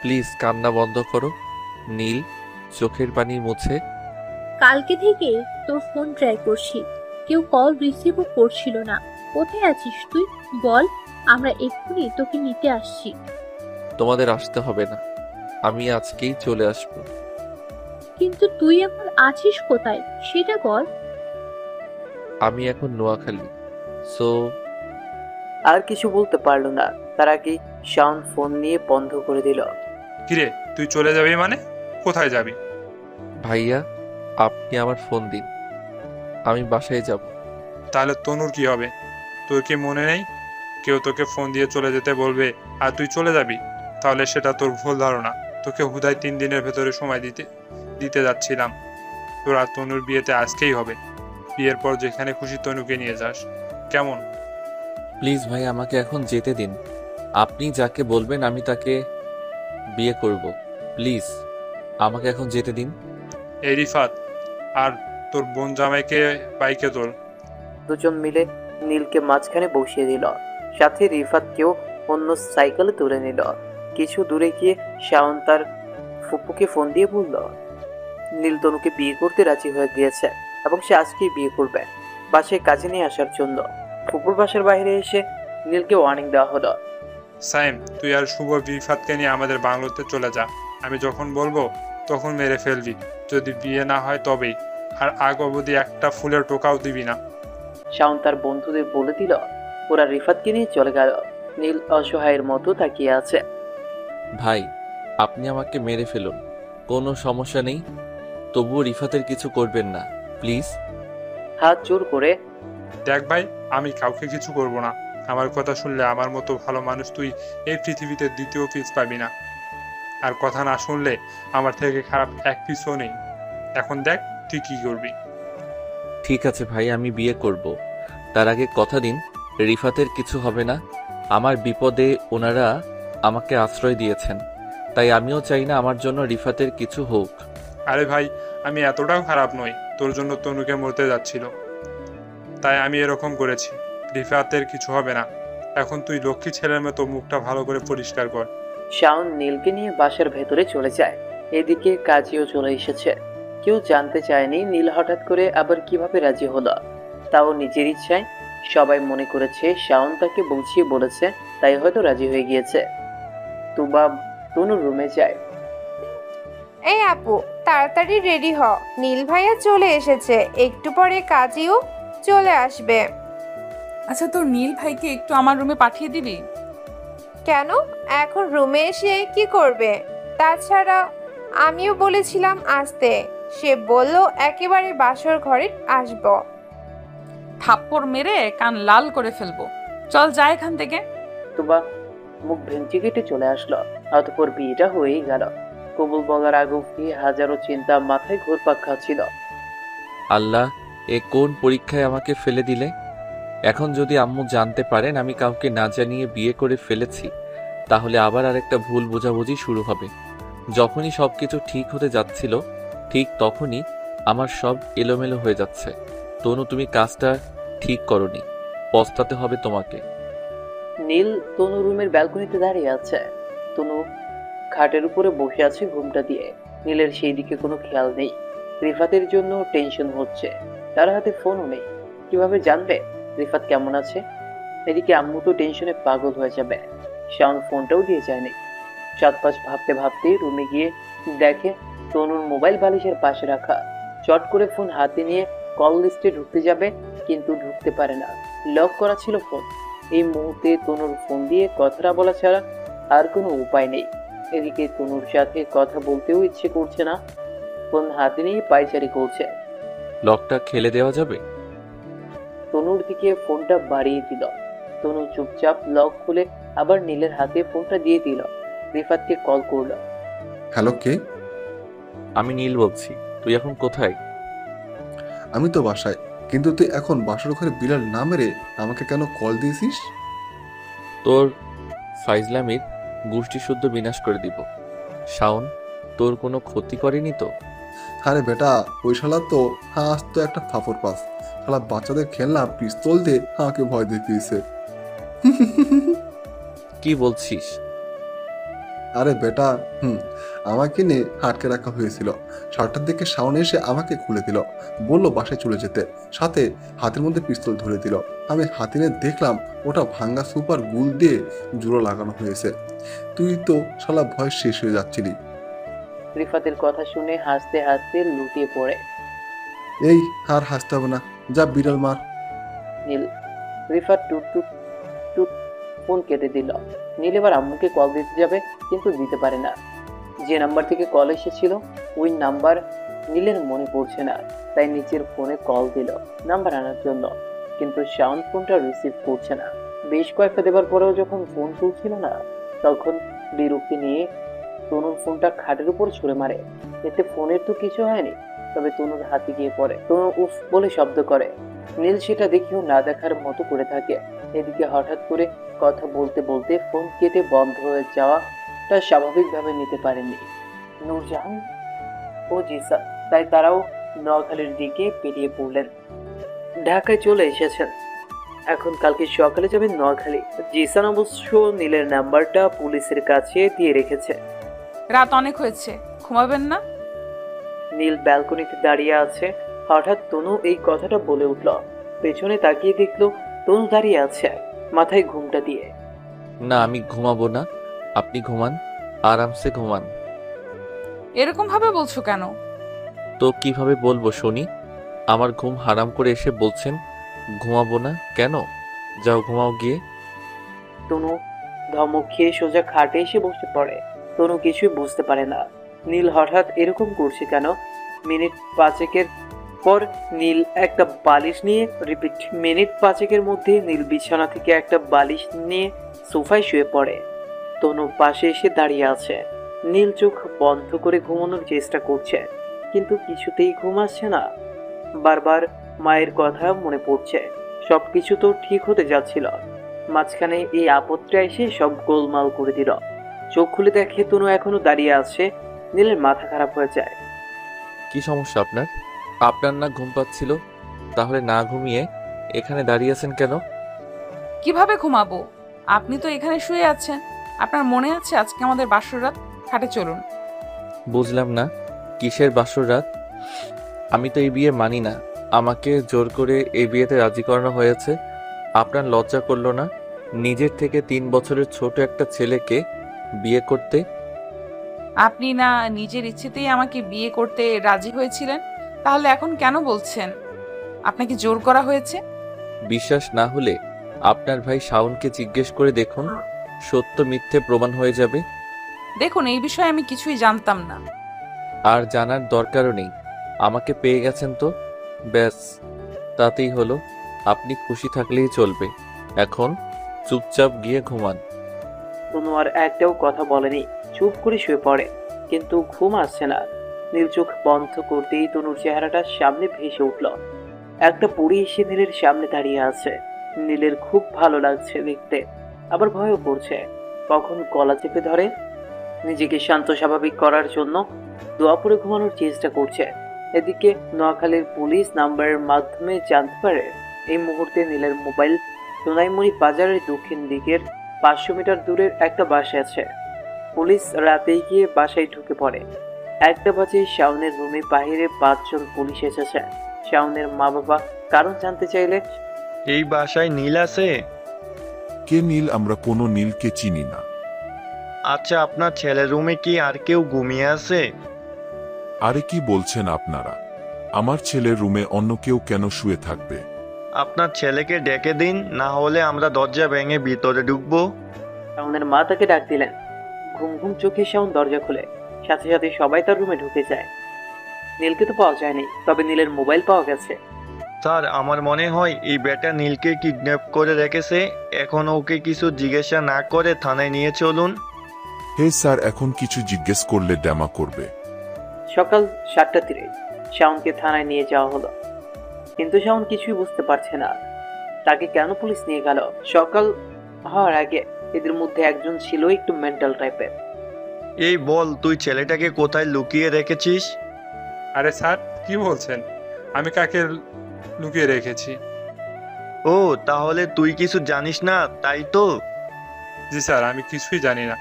প্লিজ কান্না বন্ধ করো। নীল চোখের পানি মুছে। কালকে থেকে তোর ফোন ট্রাই করছি, কেউ কল রিসিভও করছিল না। কোথায় আছিস তুই বল, আমরা এক্ষুনি তোকে নিতে আসছি। তোমাদের আসতে হবে না, আমি আজকেই চলে আসবো। কিন্তু তুই এখন আছিস কোথায় সেটা বল। আমি এখন নোয়াখালী, সো আর কিছু বলতে পারলো না, তার আগে শাওন ফোন নিয়ে বন্ধ করে দিল। কিরে তুই চলে যাবি মানে? কোথায় যাবি? ভাইয়া আপনি আমার ফোন দিন, আমি বাসায় যাব। তাহলে তনুর কি হবে? তোর কি মনে নেই কেউ তোকে ফোন দিয়ে চলে যেতে বলবে আর তুই চলে যাবি? তাহলে সেটা তোর ভুল ধারণা। তোকে হুদায় 3 দিনের ভেতরে সময় দিতে যাচ্ছিলাম। তোর আর তনুর বিয়েতে আজকেই হবে। বিয়ের পর যেখানে খুশি তনুকে নিয়ে যাস, কেমন? প্লিজ ভাই আমাকে এখন যেতে দিন, আপনি যাকে বলবেন আমি তাকে বিয়ে করব, প্লিজ আমাকে এখন যেতে দিন। এই রিফাত আর তোর বোন জামাইকে বাইকে তোল। দুজন মিলে নীলকে মাঝখানে বসিয়ে দিল, সাথে রিফাতকেও অন্য সাইকেলে তুলে নিল। কিছু দূরে গিয়ে শাওন তার ফুপুকে ফোন দিয়ে বলল নীল তনুকে বিয়ে করতে রাজি হয়ে গিয়েছে এবং সে আজকেই বিয়ে করবে, বাসায় কাজে নিয়ে আসার জন্য। ফুপুর বাসার বাইরে এসে নীলকে ওয়ার্নিং দেওয়া হলো। সাইম তুই আর শুভ রিফাতকে নিয়ে আমাদের বাংলোতে চলে যা, আমি যখন বলবো তখন মেরে ফেলবি, যদি বিয়ে না হয় তবেই, আর আগ অবধি একটা ফুলের টোকাও দিবি না। শাওন তার বন্ধুদের বলে দিল। ওরা রিফাতকে নিয়ে চলে গেল। নীল অসহায়ের মতো তাকিয়ে আছে। ভাই আপনি আমাকে মেরে ফেলুন, কোনো সমস্যা নেই, তবুও রিফাতের কিছু করবেন না প্লিজ। হাত জোর করে। দেখ ভাই, আমি কাউকে কিছু করব না। আমার কথা শুনলে আমার মতো ভালো মানুষ তুই এই পৃথিবীতে দ্বিতীয় পিস পাবি না, আর কথা না শুনলে আমার থেকে খারাপ এক পিসও নেই। এখন দেখ তুই কি করবি। ঠিক আছে ভাই, আমি বিয়ে করব, তার আগে কথা দিন রিফাতের কিছু হবে না। আমার বিপদে ওনারা আমাকে আশ্রয় দিয়েছেন, তাই আমিও চাই না আমার জন্য রিফাতের কিছু হোক। আরে ভাই, আমি এতটাও খারাপ নই, তোর জন্য তনুকে মরতে যাচ্ছিল তাই আমি এরকম করেছি। রিফাতের কিছু হবে না, এখন তুই লক্ষ্মী ছেলের মতো মুখটা ভালো করে পরিষ্কার কর। শাওন নীলকে নিয়ে বাসার ভেতরে চলে যায়। এদিকে কাজীও চলে এসেছে। কেউ জানতে চায়নি নীল হঠাৎ করে আবার কিভাবে রাজি হলো, তাও নিজের ইচ্ছায়। সবাই মনে করেছে শাওন তাকে বুঝিয়ে বলেছে, তাই হয়তো রাজি হয়ে গিয়েছে। তুবা তনুর রুমে যায়। এই আপু তাড়াতাড়ি রেডি হ, নীল ভাইয়া চলে এসেছে, একটু পরে কাজীও চলে আসবে। আচ্ছা তোর নীল ভাইকে একটু আমার রুমে পাঠিয়ে দিবি? কেন, এখন রুমে এসে কি করবে? তাছাড়া আমিও বলেছিলাম আসতে, সে বলল একেবারে বাসর ঘরে আসবো। থাপ্পড় মেরে কান লাল করে ফেলবো, চল যাই এখান থেকে। তুবা মুখ ভেঙচি কেটে চলে আসলো। অতঃপর বিয়েটা হয়েই গেল। কবুল বলার আগ অব্দি হাজারো চিন্তা মাথায় ঘুরপাক খাচ্ছিল। আল্লাহ, এ কোন পরীক্ষায় আমাকে ফেলে দিলে? এখন যদি আম্মু জানতে পারেন আমি কাউকে না জানিয়ে বিয়ে করে ফেলেছি, তাহলে আবার আরেকটা ভুল বোঝাবুঝি শুরু হবে। যখনই সবকিছু ঠিক হতে যাচ্ছিল ঠিক তখনই আমার সব এলোমেলো হয়ে যাচ্ছে। তনু তুমি কাজটা ঠিক করনি, পস্তাতে হবে তোমাকে। নীল তনু রুমের ব্যালকনিতে দাঁড়িয়ে আছে। তনু খাটের উপরে বসে আছে ঘুমটা দিয়ে। নীলের সেই দিকে কোনো খেয়াল নেই। রিফাতের জন্য টেনশন হচ্ছে, তার হাতে ফোনও নেই, কিভাবে জানবে রিফাত কেমন আছে? এদিকে আম্মু তো টেনশনে পাগল হয়ে যাবে। শাওন ফোনটাও দিয়ে যায়নি। 4-5 ভাবতে ভাবতে রুমে গিয়ে দেখে তনুর মোবাইল বালিশের পাশে রাখা। চট করে ফোন হাতে নিয়ে কল লিস্টে ঢুকতে যাবে, কিন্তু ঢুকতে পারে না, লক করা ছিল ফোন। এই মুহূর্তে তনুর ফোন দিয়ে কথাটা বলা ছাড়া আর কোনো উপায় নেই। এদিকে তনুর সাথে কথা বলতেও ইচ্ছে করছে না, ফোন হাতে নিয়ে পায়চারি করছে। লকটা খেলে দেওয়া যাবে? তনুর দিকে ফোনটা বাড়িয়ে দিল। তনু চুপচাপ লক খুলে আবার নীলের হাতে ফোনটা দিয়ে দিল। রিফাতকে কল করলো। হ্যালো, কে? আমি নীল বলছি, তুই এখন কোথায়? আমি তো বাসায়। কিন্তু তুই এখন বাসার ওখানে বিড়াল না মেরে আমাকে কেন কল দিয়েছিস? তোর ফাইজলামির গোষ্ঠী শুদ্ধ বিনাশ করে দিব। শাওন তোর কোনো ক্ষতি করেনি তো? আরে বেটা, ওই শালা তো আজ তো একটা ফাফর পাস। শালা বাচ্চাদের খেলনা পিস্তল দিয়ে আমাকে ভয় দেখিয়েছে। কি বলছিস? আরে বেটা, আমাকে নিয়ে আটকে রাখা হয়েছিল। 7টার দিকে শাওন এসে আমাকে খুলে দিল, বললো বাসায় চলে যেতে, সাথে হাতের মধ্যে পিস্তল ধরে দিল। আমি হাতে নিয়ে দেখলাম ওটা ভাঙ্গা সুপার গুল দিয়ে জোড়া লাগানো হয়েছে। তুই তো শালা ভয় শেষ হয়ে যাচ্ছিলি। রিফাতের কথা শুনে হাসতে হাসতে লুটিয়ে পড়ে। এই আর হাসতে হবে না, যা বিড়াল মার। নীল রিফাত টুট টুট টুট ফোন কেটে দিল। নীল এবার আম্মুকে কল দিতে যাবে, কিন্তু দিতে পারে না। যে নাম্বার থেকে কল এসেছিল ওই নাম্বার নীলের মনে পড়ছে না, তাই নিচের ফোনে কল দিল নাম্বার আনার জন্য, কিন্তু শাওন ফোনটা রিসিভ করছে না। বেশ কয়েকটা দেবার পরেও যখন ফোন তুলছিল না, তখন বিরক্তি নিয়ে তনুর ফোনটা খাটের উপর ছুঁড়ে মারে। এতে ফোনের তো কিছু হয়নি, তবে তনুর হাতে গিয়ে পড়ে। তনু উফ বলে শব্দ করে। নীল সেটা দেখেও না দেখার মতো করে থাকে। এদিকে হঠাৎ করে কথা বলতে বলতে ফোন কেটে বন্ধ হয়ে যাওয়াটা স্বাভাবিকভাবে নিতে পারেনি নূরজাহান ও জিসান, তাই তারাও নোয়াখালীর দিকে বেরিয়ে পড়লেন। ঢাকায় চলে এসেছেন, এখন কালকে সকালে যাবেন নোয়াখালী। জিসান অবশ্য নীলের নাম্বারটা পুলিশের কাছে দিয়ে রেখেছে। রাত অনেক হয়েছে, ঘুমাবেন না? নীল ব্যালকনিতে দাঁড়িয়ে আছে। হঠাৎ তনু এই কথাটা বলে উঠল। পেছনে তাকিয়ে দেখলো তনু দাঁড়িয়ে আছে মাথায় ঘুমটা দিয়ে। না, আমি ঘুমাবো না, আপনি ঘুমান, আরামসে ঘুমান। এরকম ভাবে বলছো কেন? তো কিভাবে বলবো শুনি? আমার ঘুম হারাম করে এসে বলছেন ঘুমাবো না কেন? যাও ঘুমাও গিয়ে। তনু ধমক খেয়ে সোজা খাটে এসে বসে পড়ে। তনু কিছুই বুঝতে পারে না নীল হঠাৎ এরকম করছে কেন। মিনিট 5 পর নীল একটা বালিশ নিয়ে মিনিট 5 মধ্যে নীল বিছানা থেকে একটা বালিশ নিয়ে সোফায় শুয়ে পড়ে। তনু পাশে এসে দাঁড়িয়ে আছে। নীল চোখ বন্ধ করে ঘুমানোর চেষ্টা করছে, কিন্তু কিছুতেই ঘুম আসছে না। বারবার মায়ের কথা মনে পড়ছে। সবকিছু তো ঠিক হতে যাচ্ছিল, মাঝখানে এই আপদটা এসে সব গোলমাল করে দিল। চোখ খুলে দেখে তনু এখনো দাঁড়িয়ে আছে। নীলের মাথা খারাপ হয়ে যায়। কি সমস্যা আপনার? আপনার না ঘুম পাচ্ছিল, তাহলে না ঘুমিয়ে এখানে দাঁড়িয়ে আছেন কেন? কিভাবে ঘুমাবো? আপনি তো এখানে শুয়ে আছেন। আপনার মনে আছে আজকে আমাদের বাসর রাত? খাটে চলুন। বুঝলাম না, কিসের বাসর রাত? আমি তো এই বিয়ে মানি না। আমাকে জোর করে এই বিয়েতে রাজি করানো হয়েছে। আপনার লজ্জা করলো না নিজের থেকে 3 বছরের ছোট একটা ছেলেকে বিয়ে করতে? আপনি না নিজের ইচ্ছেতেই আমাকে বিয়ে করতে রাজি হয়েছিলেন, তাহলে এখন কেন বলছেন আপনাকে জোর করা হয়েছে? বিশ্বাস না হলে আপনার ভাই শাওনকে জিজ্ঞেস করে দেখুন, সত্য মিথ্যে প্রমাণ হয়ে যাবে। দেখুন, এই বিষয়ে আমি কিছুই জানতাম না। আর জানার দরকারও নেই, আমাকে পেয়ে গেছেন তো ব্যাস, তাতেই হলো। আপনি খুশি থাকলেই চলবে। এখন চুপচাপ গিয়ে ঘুমান। তনু আর একটাও কথা বলেনি, চুপ করে শুয়ে পড়ে। কিন্তু ঘুম আসছে না। নীল চোখ বন্ধ করতেই তনুর চেহারাটা সামনে ভেসে উঠল। একটা পরী এসে নীলের সামনে দাঁড়িয়ে আছে। নীলের খুব ভালো লাগছে দেখতে, আবার ভয়ও করছে। কখন গলা চেপে ধরে নিজেকে শান্ত স্বাভাবিক করার জন্য দোয়া পড়ে ঘুমানোর চেষ্টা করছে। এদিকে নোয়াখালীর পুলিশ নাম্বারের মাধ্যমে জানতে পারে এই মুহূর্তে নীলের মোবাইল সোনাইমুড়ি বাজারের দক্ষিণ দিকের 500 মিটার দূরের একটা বাসায় আছে। পুলিশ রাতেই গিয়ে বাসায় ঢুকে পড়ে। 1টা বাজে শাওনের রুমে বাহিরে 5 জন পুলিশ এসেছে। শাওনের মা বাবা কারণ জানতে চাইলে, এই বাসায় নীল আছে? কে নীল? আমরা কোনো নীলকে চিনি না। আচ্ছা, আপনার ছেলের রুমে কি আর কেউ ঘুমিয়ে আছে? আরে কি বলছেন আপনারা? আমার ছেলের রুমে অন্য কেউ কেন শুয়ে থাকবে? আপনার ছেলেকে ডেকে দিন, না হলে আমরা দরজা ভেঙে ভিতরে ঢুকবো। শাওনের মা তাকে ডাক দিলেন। ঘুম ঘুম চোখে শাওন দরজা খুলে। সাথে সাথে সবাই তার রুমে ঢুকে যায়। নীলকে তো পাওয়া যায়নি, তবে নীলের মোবাইল পাওয়া গেছে। স্যার, আমার মনে হয় এই বেটা নীলকে কিডন্যাপ করে রেখেছে। এখন ওকে কিছু জিজ্ঞাসা না করে থানায় নিয়ে চলুন। হে স্যার, এখন কিছু জিজ্ঞেস করলে ড্যামা করবে। সকাল 7:30 শাওনকে থানায় নিয়ে যাওয়া হলো। কিন্তু শাওন কিছুই বুঝতে পারছে না তাকে কেন পুলিশ নিয়ে গেল। সকাল হওয়ার আগে এদের মধ্যে একজন ছিল একটু মেন্টাল টাইপের। এই বল, তুই ছেলেটাকে কোথায় লুকিয়ে রেখেছিস? আরে স্যার, কি বলছেন? আমি কাকে লুকিয়ে রেখেছি? ও, তাহলে তুই কিছু জানিস না, তাই তো? জি স্যার, আমি কিছুই জানি না।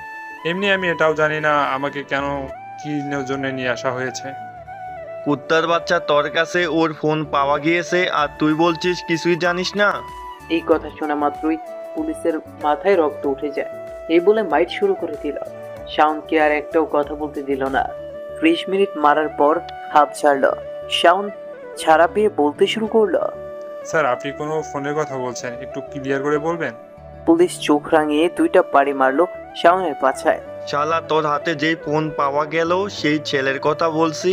এমনি আমি এটাও জানি না আমাকে কেন কি জন্য নিয়ে আসা হয়েছে। কুত্তার বাচ্চা, তোর কাছে ওর ফোন পাওয়া গিয়েছে আর তুই বলছিস কিছুই জানিস না? এই কথা শোনা মাত্রই পুলিশের মাথায় রক্ত উঠে যায়। এই বলে মাইট শুরু করে দিল। শাওনকে আর একটাও কথা বলতে দিল না। 30 মিনিট মারার পর হাফ ছাড়লো। শাওন ছাড়া পেয়ে বলতে শুরু করলো, স্যার, আপনি কোনো ফোনের কথা বলছেন, একটু ক্লিয়ার করে বলবেন? পুলিশ চোখ রাঙিয়ে 2টা বাড়ি মারলো শাওনের পাছায়। শালা, তোর হাতে যেই ফোন পাওয়া গেল সেই ছেলের কথা বলছি।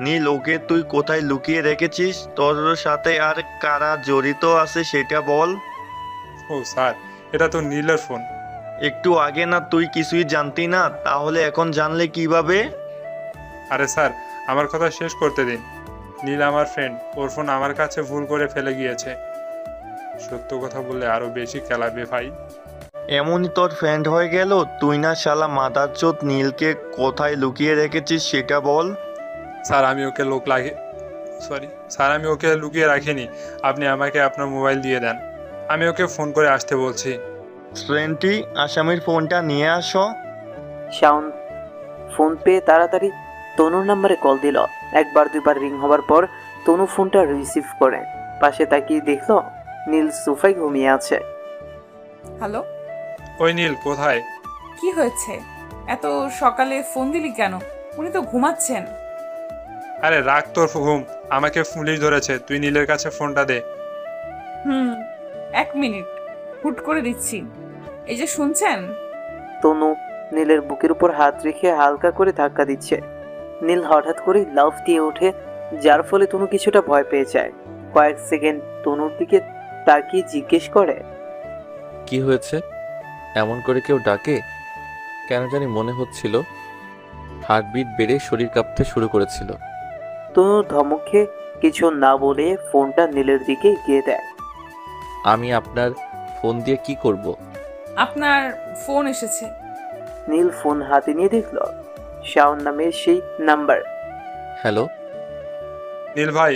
নীল, ওকে তুই কোথায় লুকিয়ে রেখেছিস? তোর সাথে আর কারা জড়িত আছে সেটা বল। ও স্যার, এটা তো নীলের ফোন। একটু আগে না তুই কিছুই জানতি না, তাহলে এখন জানলে কিভাবে? আরে স্যার, আমার কথা শেষ করতে দিন। নীল আমার ফ্রেন্ড, ওর ফোন আমার কাছে ভুল করে ফেলে গিয়েছে। সত্য কথা বললে আরো বেশি খেলাবে ভাই। এমনই তোর ফ্রেন্ড হয়ে গেল? তুই না শালা মাদারচোদ, নীলকে কোথায় লুকিয়ে রেখেছিস সেটা বল। স্যার, আমি ওকে লুকিয়ে রাখিনি। আপনি আমাকে আপনার মোবাইল দিয়ে দেন, আমি ওকে ফোন করে আসতে বলছি। ফ্রেন্ডটি, আসামির ফোনটা নিয়ে আসো। শাওন ফোন পেয়ে তাড়াতাড়ি তনুর নাম্বারে কল দিল। 1-2বার রিং হবার পর তনু ফোনটা রিসিভ করে পাশে তাকিয়ে দেখলো নীল সোফায় ঘুমিয়ে আছে। হ্যালো, ওই নীল, কোথায়? কি হয়েছে? এত সকালে ফোন দিলি কেন? উনি তো ঘুমাচ্ছেন। আরে রাখ তোর ঘুম, আমাকে পুলিশ ধরেছে, তুই নীলের কাছে ফোনটা দে। 1 মিনিট, হুট করে দিচ্ছি। এই যে শুনছেন? তনু নীলের বুকের উপর হাত রেখে হালকা করে ধাক্কা দিচ্ছে। নীল হঠাৎ করে লাফ দিয়ে ওঠে, যার ফলে তনু কিছুটা ভয় পেয়ে যায়। কয়েক সেকেন্ড তনুর দিকে তাকিয়ে জিজ্ঞেস করে, কি হয়েছে? এমন করে কেউ ডাকে? কেন জানি মনে হচ্ছিল হার্টবিট বেড়ে শরীর কাঁপতে শুরু করেছিল। তনু ধমক খেয়ে কিছু না বলে ফোনটা নীলের দিকে এগিয়ে দেয়। আমি আপনার ফোন দিয়ে কি করব? আপনার ফোন এসেছে। নীল ফোন হাতে নিয়ে দেখলো শাওন নামের সেই নাম্বার। হ্যালো নীল ভাই,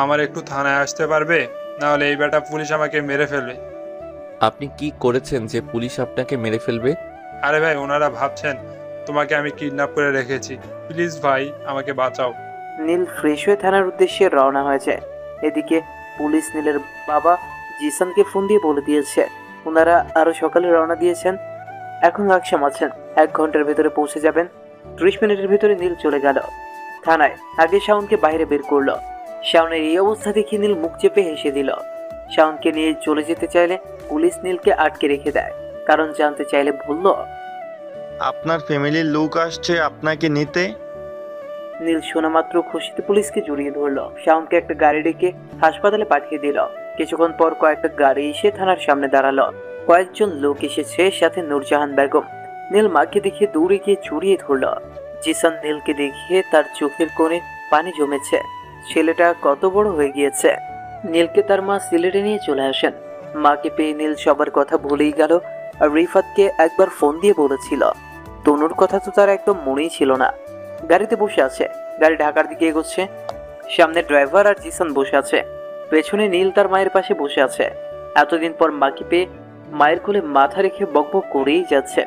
আমার একটু থানায় আসতে পারবে? না হলে এই বেটা পুলিশ আমাকে মেরে ফেলবে। আপনি কি করেছেন যে পুলিশ আপনাকে মেরে ফেলবে? আরে ভাই, ওনারা ভাবছেন তোমাকে আমি কিডন্যাপ করে রেখেছি। প্লিজ ভাই, আমাকে বাঁচাও। নীল ফ্রেশ হয়ে থানার উদ্দেশ্যে রওনা হয়েছে। এদিকে পুলিশ নীলের বাবা জিসানকে ফোন দিয়ে বলে দিয়েছে ওনারা আরো সকালে রওনা দিয়েছেন, এখন লাকসাম আছেন, 1 ঘন্টার ভেতরে পৌঁছে যাবেন। 30 মিনিটের ভিতরে নীল চলে গেল থানায়। আগে শাওনকে বাইরে বের করলো। শাওনের এই অবস্থা দেখে নীল মুখ চেপে হেসে দিল। শাওনকে নিয়ে চলে যেতে চাইলে পুলিশ নীলকে আটকে রেখে দেয়, কারণ জানতে চাইলে বলল, আপনার ফ্যামিলির লোক আসছে আপনাকে নিতে। নীল শোনা মাত্র খুশিতে পুলিশকে জড়িয়ে ধরলো। শাওনকে একটা গাড়ি ডেকে হাসপাতালে পাঠিয়ে দিল। কিছুক্ষণ পর কয়েকটা গাড়ি এসে থানার সামনে দাঁড়ালো। কয়েকজন লোক এসেছে, সাথে নূরজাহান বেগম। নীল মাকে দেখে দৌড়ে গিয়ে জড়িয়ে ধরলো। জিসান নীলকে দেখে তার চোখের কোণে পানি জমেছে। ছেলেটা কত বড় হয়ে গিয়েছে। নীলকে তার মা সিলেটে নিয়ে চলে আসেন। মাকে পেয়ে নীল সবার কথা ভুলেই গেল। আর রিফাতকে একবার ফোন দিয়ে বলেছিল, তনুর কথা তো তার একদম মনেই ছিল না। গাড়িতে বসে আছে, গাড়ি ঢাকার দিকে এগোচ্ছে। সামনে ড্রাইভার আর জিসান বসে আছে, পেছনে নীল তার মায়ের পাশে বসে আছে। এতদিন পর মাকে পেয়ে মায়ের কোলে মাথা রেখে বকবক করেই যাচ্ছে।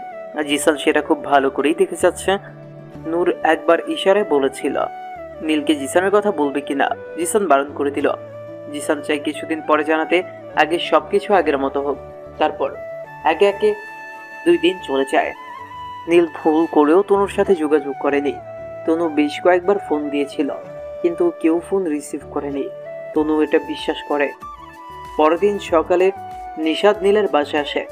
জিসান সেটা খুব ভালো করেই দেখে যাচ্ছে। নূর একবার ইশারায় বলেছিল নীলকে জিসানের কথা বলবে কিনা, জিসান বারণ করে দিল। জিসান চাই কিছুদিন পরে জানাতে, আগে সবকিছু আগের মতো হোক। তারপর একে একে 2 দিন চলে যায়। নীল ভুল করেও তনুর সাথে যোগাযোগ করেনি। তনু বেশ কয়েকবার ফোন দিয়েছিল, কিন্তু কেউ ফোন রিসিভ করেনি। তনু এটা বিশ্বাস করে। পরের দিন সকালে নিশাদ নীলের বাসায় আসে।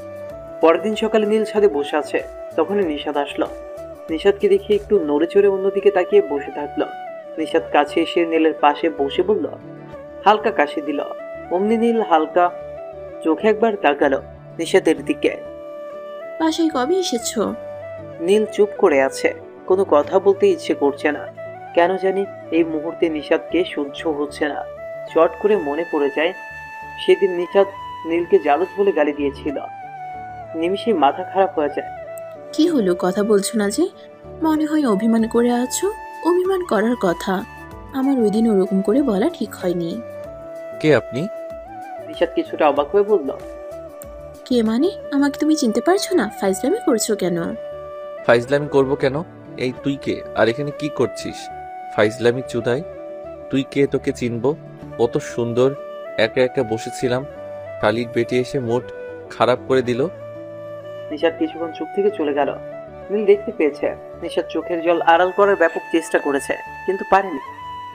পরের দিন সকালে নীল ছাদে বসে আছে, তখনই নিশাদ আসলো। নিশাদকে দেখে একটু নড়ে চড়ে অন্যদিকে তাকিয়ে বসে থাকলো। নিশাদ কাছে এসে নীলের পাশে বসে বলল, হালকা কাশি দিল। অমনি নীল হালকা চোখে একবার তাকালো নিশাদের দিকে। বাসায় কবে এসেছো? নীল চুপ করে আছে, কোনো কথা বলতে ইচ্ছে করছে না। কেন জানি এই মুহূর্তে নিশাদকে সহ্য হচ্ছে না। চট করে মনে পড়ে যায় সেদিন নিশাদ নীলকে জালুস বলে গালি দিয়েছিল। নিমিষেই মাথা খারাপ হয়ে যায়। কি হলো, কথা বলছো না যে? মনে হয় অভিমান করে আছো। অভিমান করার কথা, আমার ওই দিন ওরকম করে বলা ঠিক হয়নি। কে আপনি? নিশাদ কিছুটা অবাক হয়ে বলল, কে মানে? আমাকে তুমি চিনতে পারছো না? ফাইজলামি করছো কেন? ফাইজলামি করব কেন? এই তুই কে, আর এখানে কি করছিস? ফাইজলামি চুদাই, তুই কে? তোকে চিনবো? কত সুন্দর একা একা বসেছিলাম, কালির বেটি এসে মুড খারাপ করে দিল। নিশাদ কিছুক্ষণ চুপ থেকে চলে গেল। নীল দেখতে পেয়েছে নিশাদ চোখের জল আড়াল করার ব্যাপক চেষ্টা করেছে, কিন্তু পারেনি।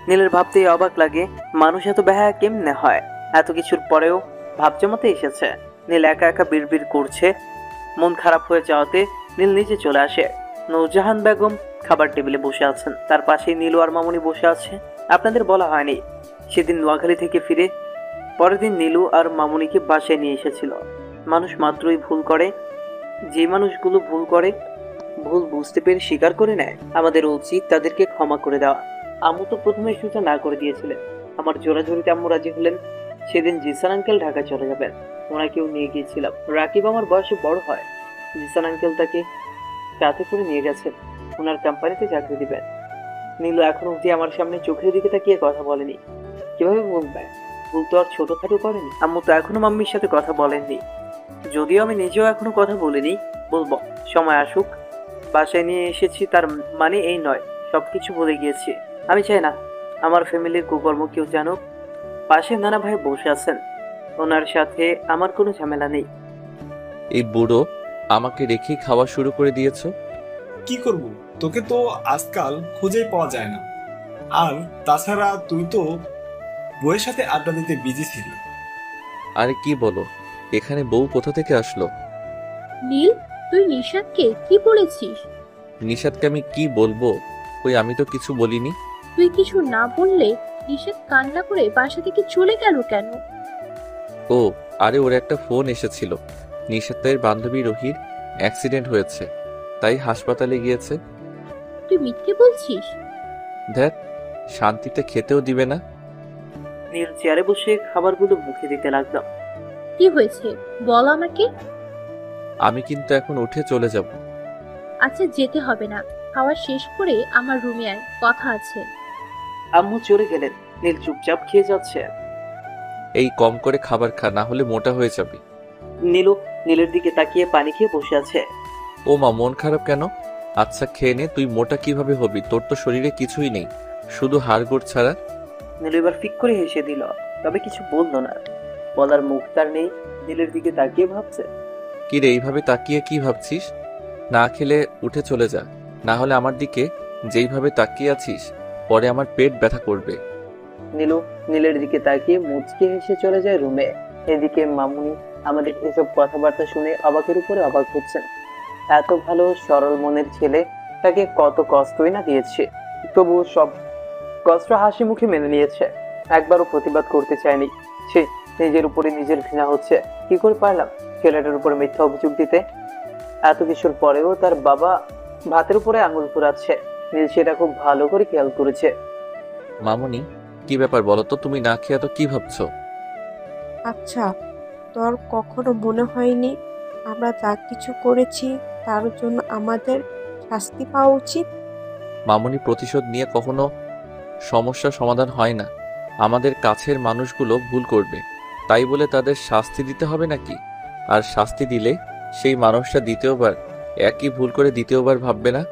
নীলের ভাবতেই অবাক লাগে, মানুষ এত বেহায়া কেমনে হয়। এত কিছুর পরেও ভাব জমাতে এসেছে। নীল একা একা বিড়বিড় করছে। মন খারাপ হয়ে যাওয়াতে নীল নিচে চলে আসে। নূরজাহান বেগম খাবার টেবিলে বসে আছেন, তার পাশেই নীলু আর মামুনি বসে আছে। আপনাদের বলা হয়নি, সেদিন নোয়াখালী থেকে ফিরে পরের দিন নীলু আর মামুনিকে বাসায় নিয়ে এসেছিল। মানুষ মাত্রই ভুল করে। যে মানুষগুলো ভুল করে, ভুল বুঝতে পেরে স্বীকার করে নেয়, আমাদের উচিত তাদেরকে ক্ষমা করে দেওয়া। আম্মু তো প্রথমে সোজা না করে দিয়েছিলেন। আমার জোরাজোরিতে আম্মু রাজি হলেন। সেদিন জিসান আঙ্কেল ঢাকা চলে যাবেন, ওনাকেও নিয়ে গিয়েছিলাম। রাকিব আমার বয়সে বড় হয়। জিসান আঙ্কেল তাকে সাথে করে নিয়ে গেছেন, ওনার কোম্পানিতে চাকরি দিবেন। নীলু এখন অবধি আমার সামনে চোখের দিকে তাকিয়ে কথা বলেনি। কিভাবে বলবে? ভুল তো আর ছোটখাটো করেনি। আম্মু তো এখনো মাম্মির সাথে কথা বলেননি, যদিও আমি নিজেও এখনো কথা বলিনি। বলবো, সময় আসুক। বাসায় নিয়ে এসেছি তার মানে এই নয় সবকিছু বলে গিয়েছি। আমি চাই না আমার ফ্যামিলির কুকর্ম কেউ জানুক। পাশে নানা ভাই বসে আছেন, ওনার সাথে আমার কোনো ঝামেলা নেই। এই বুড়ো আমাকে রেখেই খাওয়া শুরু করে দিয়েছো। কি করব, তোকে তো আজকাল খুঁজেই পাওয়া যায় না। আর তাছাড়া তুই তো বউয়ের সাথে আড্ডা দিতে বিজি ছিলি। আরে কি বলো, এখানে বউ কোথা থেকে আসলো? নীল, তুই নিশাদকে কি বলেছিস? নিশাদকে আমি কি বলবো? ওই আমি তো কিছু বলিনি। তুই কিছু না বললে নিশাদ কান্না করে বাসা থেকে চলে গেল কেন? ও আরে, ওর একটা ফোন এসেছিল। নিশাতের বান্ধবী রোহির অ্যাক্সিডেন্ট হয়েছে, তাই হাসপাতালে গিয়েছে। তুই মিথ্যে বলছিস? দেখ, শান্তিতে খেতেও দিবে না। নীল চেয়ারে বসে খাবারগুলো মুখে দিতে লাগলাম। কি হয়েছে বল আমাকে। আমি কিন্তু এখন উঠে চলে যাব। আচ্ছা, যেতে হবে না। খাওয়া শেষ করে আমার রুমে আয়, কথা আছে। আম্মু চলে গেলেন। নীল চুপচাপ খেয়ে যাচ্ছে। এই কম করে খাবার খা, না হলে মোটা হয়ে যাবে। নীলের দিকে তাকিয়ে পানি খেয়ে বসে আছে। ও মা, মন খারাপ কেন? আচ্ছা খেয়ে নে। তুই মোটা কিভাবে হবি? তোর তো শরীরে কিছুই নেই, শুধু হাড়গোড় ছাড়া। নীলু এবার ফিক করে হেসে দিল, তবে কিছু বলল না। বলার মুখ তার নেই। নীলের দিকে তাকিয়ে ভাবছে। কি রে, এইভাবে তাকিয়ে কি ভাবছিস? না খেলে উঠে চলে যা, না হলে আমার দিকে যেইভাবে তাকিয়ে আছিস পরে আমার পেট ব্যথা করবে। নীলের দিকে তাকিয়ে মুচকে হেসে চলে যায় রুমে। এদিকে মামুনি আমাদের এসব কথাবার্তা শুনে অবাকের উপরে অবাক হচ্ছেন। এত ভালো সরল মনের ছেলে তাকে কত কষ্টই না দিয়েছে, তবু সব কষ্ট হাসি মুখে মেনে নিয়েছে। একবারও প্রতিবাদ করতে চায়নি। সে নিজের উপরে নিজের ঘৃণা হচ্ছে। কি করে পারলাম ছেলেটার উপর মিথ্যা অভিযোগ দিতে? এত কিছুর পরেও তার বাবা ভাতের উপরে আঙুল ফুরাচ্ছে। নীল সেটা খুব ভালো করে খেয়াল করেছে। মামুনি, কি ব্যাপার বলো তো? তুমি না খেয়ে তো কি ভাবছো? আচ্ছা, তোর কখনো মনে হয়নি আমরা যা কিছু করেছি তার জন্য আমাদের শাস্তি পাওয়া উচিত? মামুনি, প্রতিশোধ নিয়ে কখনো সমস্যার সমাধান হয় না। আমাদের কাছের মানুষগুলো ভুল করবে, তাই বলে তাদের শাস্তি দিতে হবে নাকি? আর শাস্তি দিলে সেই মানুষটা দ্বিতীয়বার একই ভুল করে দ্বিতীয়বার ভাববে না।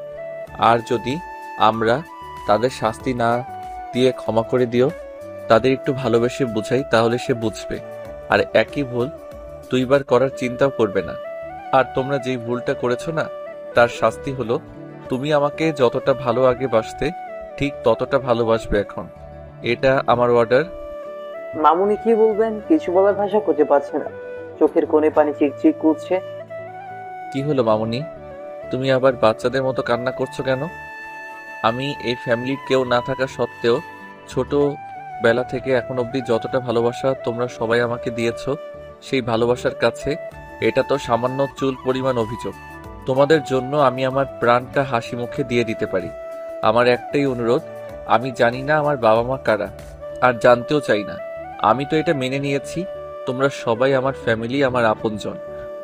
আর যদি আমরা তাদের শাস্তি না দিয়ে ক্ষমা করে দিও, তাদের একটু ভালোবেসে বুঝাই, তাহলে সে বুঝবে আর একই ভুল দুইবার করার চিন্তাও করবে না। আর তোমরা যেই ভুলটা করেছো না, তার শাস্তি হলো তুমি আমাকে যতটা ভালো আগে বাসতে ঠিক ততটা ভালোবাসবে এখন। এটা আমার অর্ডার। মামুনি কি বলবেন কিছু বলার ভাষা খুঁজে পাচ্ছে না। চোখের কোণে পানি চিকচিক করছে। কি হলো মামুনি, তুমি আবার বাচ্চাদের মতো কান্না করছো কেন? আমি এই ফ্যামিলির কেউ না থাকা সত্ত্বেও ছোটবেলা থেকে এখন অবধি যতটা ভালোবাসা তোমরা সবাই আমাকে দিয়েছো, সেই ভালোবাসার কাছে এটা তো সামান্য চুল পরিমাণ অভিযোগ। তোমাদের জন্য আমি আমার প্রাণটা হাসি মুখে দিয়ে দিতে পারি। আমার একটাই অনুরোধ, আমি জানি না আমার বাবা মা কারা, আর জানতেও চাই না। আমি তো এটা মেনে নিয়েছি তোমরা সবাই আমার ফ্যামিলি, আমার আপনজন।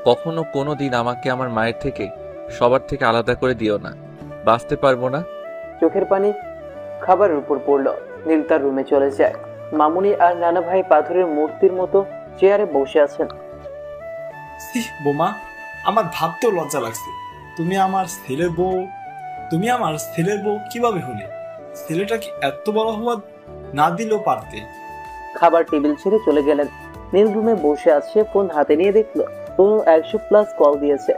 কখনো কোনো দিন আমাকে আমার মায়ের থেকে সবার থেকে আলাদা করে দিও না, বাঁচতে পারবো না। চোখের পানি খাবারের উপর পড়ল। নীল তার রুমে চলে যায়। মামুনি আর নানা ভাই পাথরের মূর্তির মতো চেয়ারে বসে আছেন। বোমা, আমার ভাবতেও লজ্জা লাগছে। তুমি আমার ছেলের বউ কিভাবে হলে? ছেলেটা কি এত বড় হওয়া না দিলেও পারতে। খাবার টেবিল ছেড়ে চলে গেলেন। নীল রুমে বসে আছে, ফোন হাতে নিয়ে দেখলো তনু 100+ কল দিয়েছে।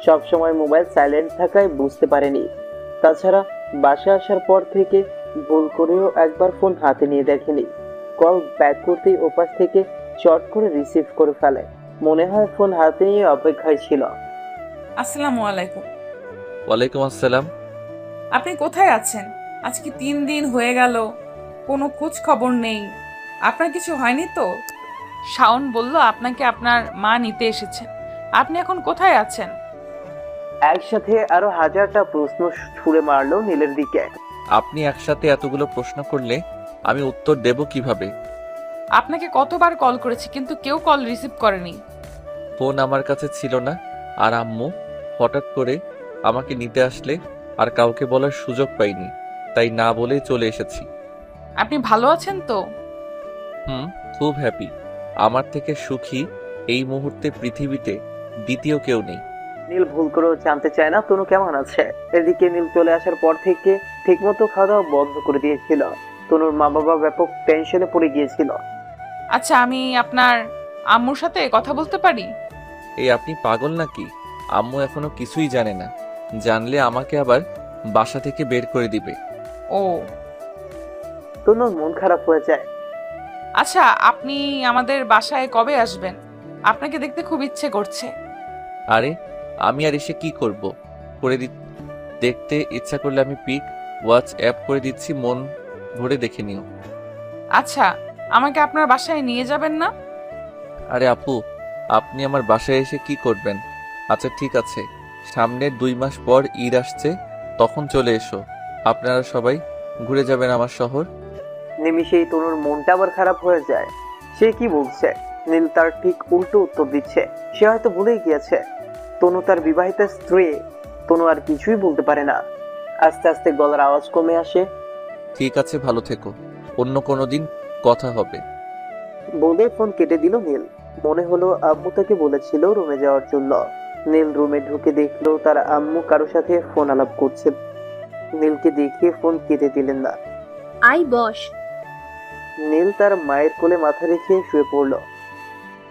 সবসময় মোবাইল সাইলেন্ট থাকায় বুঝতে পারেনি। তাছাড়া বাসা আসার পর থেকে ভুল করেও একবার ফোন হাতে নিয়ে দেখেনি। কল ব্যাক করতেই ওপাশ থেকে চট করে রিসিভ করে ফেলে। মনে হয় ফোন হাতে নিয়ে অপেক্ষায় ছিল। আসসালামু আলাইকুম। ওয়ালাইকুম আসসালাম। আপনি কোথায় আছেন? আজকে 3 দিন হয়ে গেল, কোনো খোঁজ খবর নেই। আপনার কিছু হয়নি তো? শাওন বলল আপনাকে আপনার মা নিতে এসেছে। আপনি এখন কোথায় আছেন? একসাথে আরো হাজারটা প্রশ্ন ছুড়ে মারলো নীলের দিকে। আপনি একসাথে এতগুলো প্রশ্ন করলে আমি উত্তর দেব কিভাবে? আপনাকে কতবার কল করেছি কিন্তু কেউ কল রিসিভ করেনি। ফোন আমার কাছে ছিল না, আর আম্মু হঠাৎ করে আমাকে নিতে আসলে আর কাউকে বলার সুযোগ পাইনি, তাই না বলেই চলে এসেছি। আপনি ভালো আছেন তো? খুব হ্যাপি। আমার থেকে সুখী এই মুহূর্তে পৃথিবীতে দ্বিতীয় কেউ নেই। নীল ভুল করেও জানতে চায় না তনু কেমন আছে। এদিকে নীল চলে আসার পর থেকে ঠিকমতো খাওয়া দাওয়া বন্ধ করে দিয়েছিল। তনুর মা বাবা ব্যাপক টেনশনে পড়ে গিয়েছিল। আচ্ছা, আমি আপনার আম্মুর সাথে কথা বলতে পারি? এই আপনি পাগল নাকি? আম্মু এখনো কিছুই জানে না, জানলে আমাকে আবার বাসা থেকে বের করে দিবে। ও, তনুর মন খারাপ হয়ে যায়। আচ্ছা, আপনি আমাদের বাসায় কবে আসবেন? আপনাকে দেখতে খুব ইচ্ছে করছে। আরে আমি আর এসে কি করব? দেখতে ইচ্ছা করলে আমি পিক হোয়াটসঅ্যাপ করে দিচ্ছি, মন ভরে দেখে নিও। আচ্ছা, আমাকে আপনার বাসায় নিয়ে যাবেন না? আরে আপু, আপনি আমার বাসায় এসে কি করবেন? আচ্ছা ঠিক আছে, সামনের 2 মাস পর ঈদ আসছে, তখন চলে এসো। আপনারা সবাই ঘুরে যাবেন আমার শহর। নিমিষেই তনুর মনটা আবার খারাপ হয়ে যায়। সে কি বলছে? নীল তার ঠিক উল্টো উত্তর দিচ্ছে। সে হয়তো ভুলেই গিয়েছে তনু তার বিবাহিত স্ত্রী। তনু আর কিছুই বলতে পারে না। আস্তে আস্তে গলার আওয়াজ কমে আসে। ঠিক আছে, ভালো থেকো, অন্য কোনো দিন কথা হবে। বলে ফোন কেটে দিল নীল। মনে হলো আম্মু তাকে বলেছিল রুমে যাওয়ার জন্য। নীল রুমে ঢুকে দেখলো তার আম্মু কারোর সাথে ফোন আলাপ করছে। নীলকে দেখিয়ে ফোন কেটে দিলেন না। আই বস। নীল তার মায়ের কোলে মাথা রেখে শুয়ে পড়ল।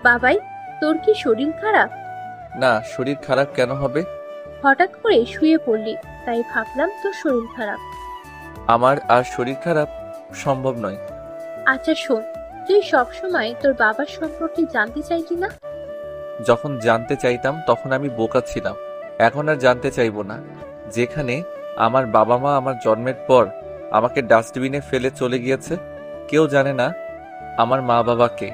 বাবাই, তোর কি শরীর খারাপ? না, শরীর খারাপ কেন হবে? হঠাৎ করে শুয়ে পড়লি, তাই ভাবলাম তোর শরীর খারাপ। আমার আর শরীর খারাপ সম্ভব নয়। আচ্ছা শোন, তুই সবসময় তোর বাবার সম্পর্কে জানতে চাইতি না? যখন জানতে চাইতাম তখন আমি বোকা ছিলাম, এখন আর জানতে চাইবো না। যেখানে আমার বাবা মা আমার জন্মের পর আমাকে ডাস্টবিনে ফেলে চলে গিয়েছে, কেউ জানে না আমার মা বাবাকে,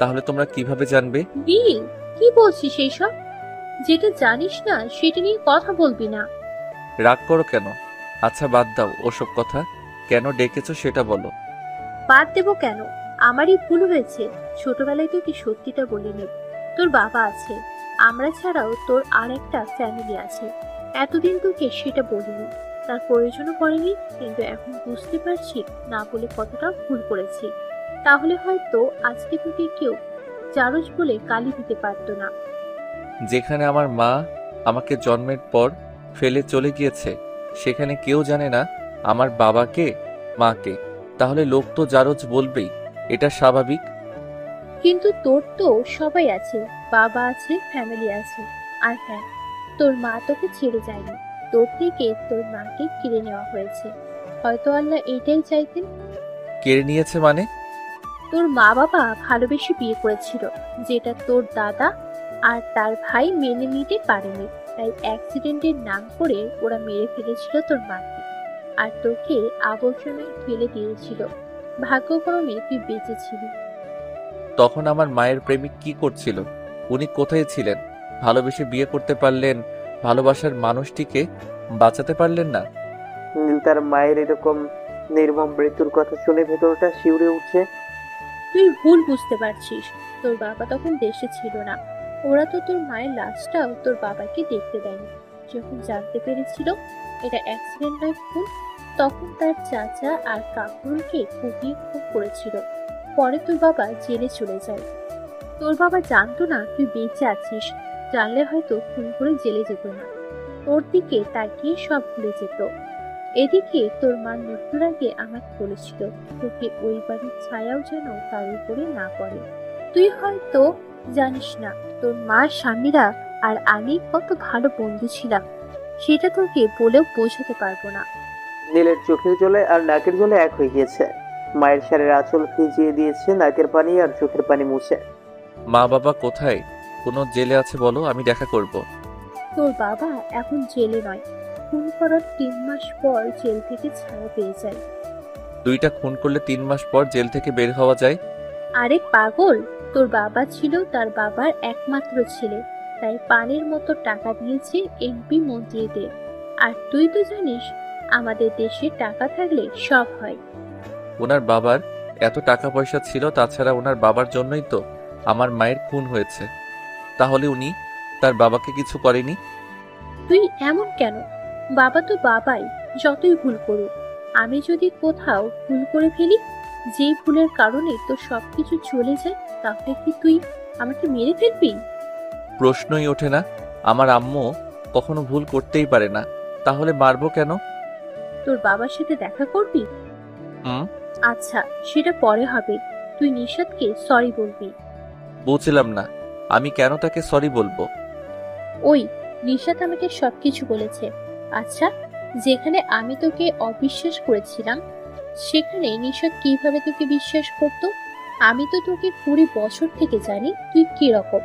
তাহলে তোমরা কিভাবে জানবে? নীল, কি বলছিস এইসব? যেটা জানিস না সেটা নিয়ে কথা বলবি না। রাগ করো কেন? আচ্ছা বাদ দাও ওসব কথা, কেন ডেকেছো সেটা বলো। বাদ দেবো কেন? আমারই ভুল হয়েছে। ছোটবেলায় তোকে সত্যিটা বলিনি। তোর বাবা আছে, আমরা ছাড়াও তোর আর একটা ফ্যামিলি আছে। এতদিন তোকে সেটা বলিনি, তার প্রয়োজনও পড়েনি। কিন্তু এখন বুঝতে পারছি না বলে কতটা ভুল করেছি। তাহলে হয়তো আজকে তোকে কেউ জারজ বলে গালি দিতে পারতো না। যেখানে আমার মা আমাকে জন্মের পর ফেলে চলে গিয়েছে, সেখানে কেউ জানে না আমার বাবাকে মাকে, তাহলে লোক তো জারজ বলবেই, এটা স্বাভাবিক। কিন্তু তোর তো সবাই আছে, বাবা আছে, ফ্যামিলি আছে। আর হ্যাঁ, তোর মা তোকে ছেড়ে যায়নি, তোর থেকে তোর মাকে কেড়ে নেওয়া হয়েছে। হয়তো আল্লাহ এটাই চাইতেন। কেড়ে নিয়েছে মানে? তোর মা বাবা ভালোবেসে বিয়ে করেছিল, যেটা তোর দাদা আর তার ভাই মেনে নিতে পারেনি, তাই অ্যাক্সিডেন্টের নাম করে ওরা মেরে ফেলেছিল তোর মাকে, আর তোকে আবর্জনায় ফেলে দিয়েছিল। ভাগ্যক্রমে তুই বেঁচেছিলি। তখন আমার মায়ের প্রেমিক কি করছিল? উনি কোথায় ছিলেন? ভালোবেসে বিয়ে করতে পারলেন, ভালোবাসার মানুষটিকে বাঁচাতে পারলেন না। নীল তার মায়ের এরকম নির্মম মৃত্যুর কথা শুনে ভেতরটা শিউরে উঠছে। তুই ভুল বুঝতে পারছিস। তোর বাবা তখন দেশে ছিল না। ওরা তো তোর মায়ের লাশটাও তোর বাবাকে দেখতে দেয়নি। যখন জানতে পেরেছিল এটা অ্যাক্সিডেন্ট নয় খুন, তখন তার চাচা আর কাকুরকে কুপিয়ে খুন করেছিল। পরে তোর বাবা জেলে চলে যায়। তোর বাবা জানতো না তুই বেঁচে আছিস। জানলে হয়তো খুন করে জেলে যেত না, তোর দিকে তাকিয়ে সব ভুলে যেত। এদিকে তোর মা মৃত্যুর আগে আমাকে বলেছিল তোকে ওই বাড়ির ছায়াও যেন তার উপরে না পড়ে। তুই হয়তো জানিস না তোর মা স্বামীরা আর আমি কত ভালো বন্ধু ছিলাম। সেটা তোকে বলেও বোঝাতে পারবো না। নীলের চোখের জলে আর নাকের জলে এক হয়ে গিয়েছে। মায়ের শাড়ির আঁচল ভিজিয়ে দিয়েছে নাকের পানি আর চোখের পানি মুছে। মা বাবা কোথায়? কোনো জেলে আছে বলো, আমি দেখা করব। তোর বাবা এখন জেলে নয়, খুন করার 3 মাস পর জেল থেকে ছাড়া পেয়ে যায়। দুইটা খুন করলে 3 মাস পর জেল থেকে বের হওয়া যায়? আরে পাগল, তোর বাবা ছিল তার বাবার একমাত্র ছেলে, তাই পানির মতো টাকা দিয়েছে এমপি মন্ত্রীদের। আর তুই তো জানিস আমাদের দেশে টাকা থাকলে সব হয়। ওনার বাবার এত টাকা পয়সা ছিল, তাছাড়া ওনার বাবার জন্যই তো আমার মায়ের খুন হয়েছে। তাহলে উনি তার বাবাকে কিছু করেনি? তুই এমন কেন? বাবা তো বাবাই, যতই ভুল করুক। আমি যদি কোথাও ভুল করে ফেলি, যে ভুলের কারণে তোর সবকিছু চলে যায়, তাহলে কি তুই আমাকে মেরে ফেলবি? প্রশ্নই ওঠে না। আমার আম্মু কখনো ভুল করতেই পারে না, তাহলে মারবো কেন? তোর বাবার সাথে দেখা করবি? হুম। আচ্ছা, সেটা পরে হবে। তুই নিশাদকে সরি বলবি। বুঝলাম না, আমি কেন তাকে সরি বলবো? ওই নিশাদ আমাকে সবকিছু বলেছে। আচ্ছা, যেখানে আমি তোকে অবিশ্বাস করেছিলাম, সেখানে নিশাদ কিভাবে তোকে বিশ্বাস করত? আমি তো তোকে 20 বছর থেকে জানি তুই কি রকম,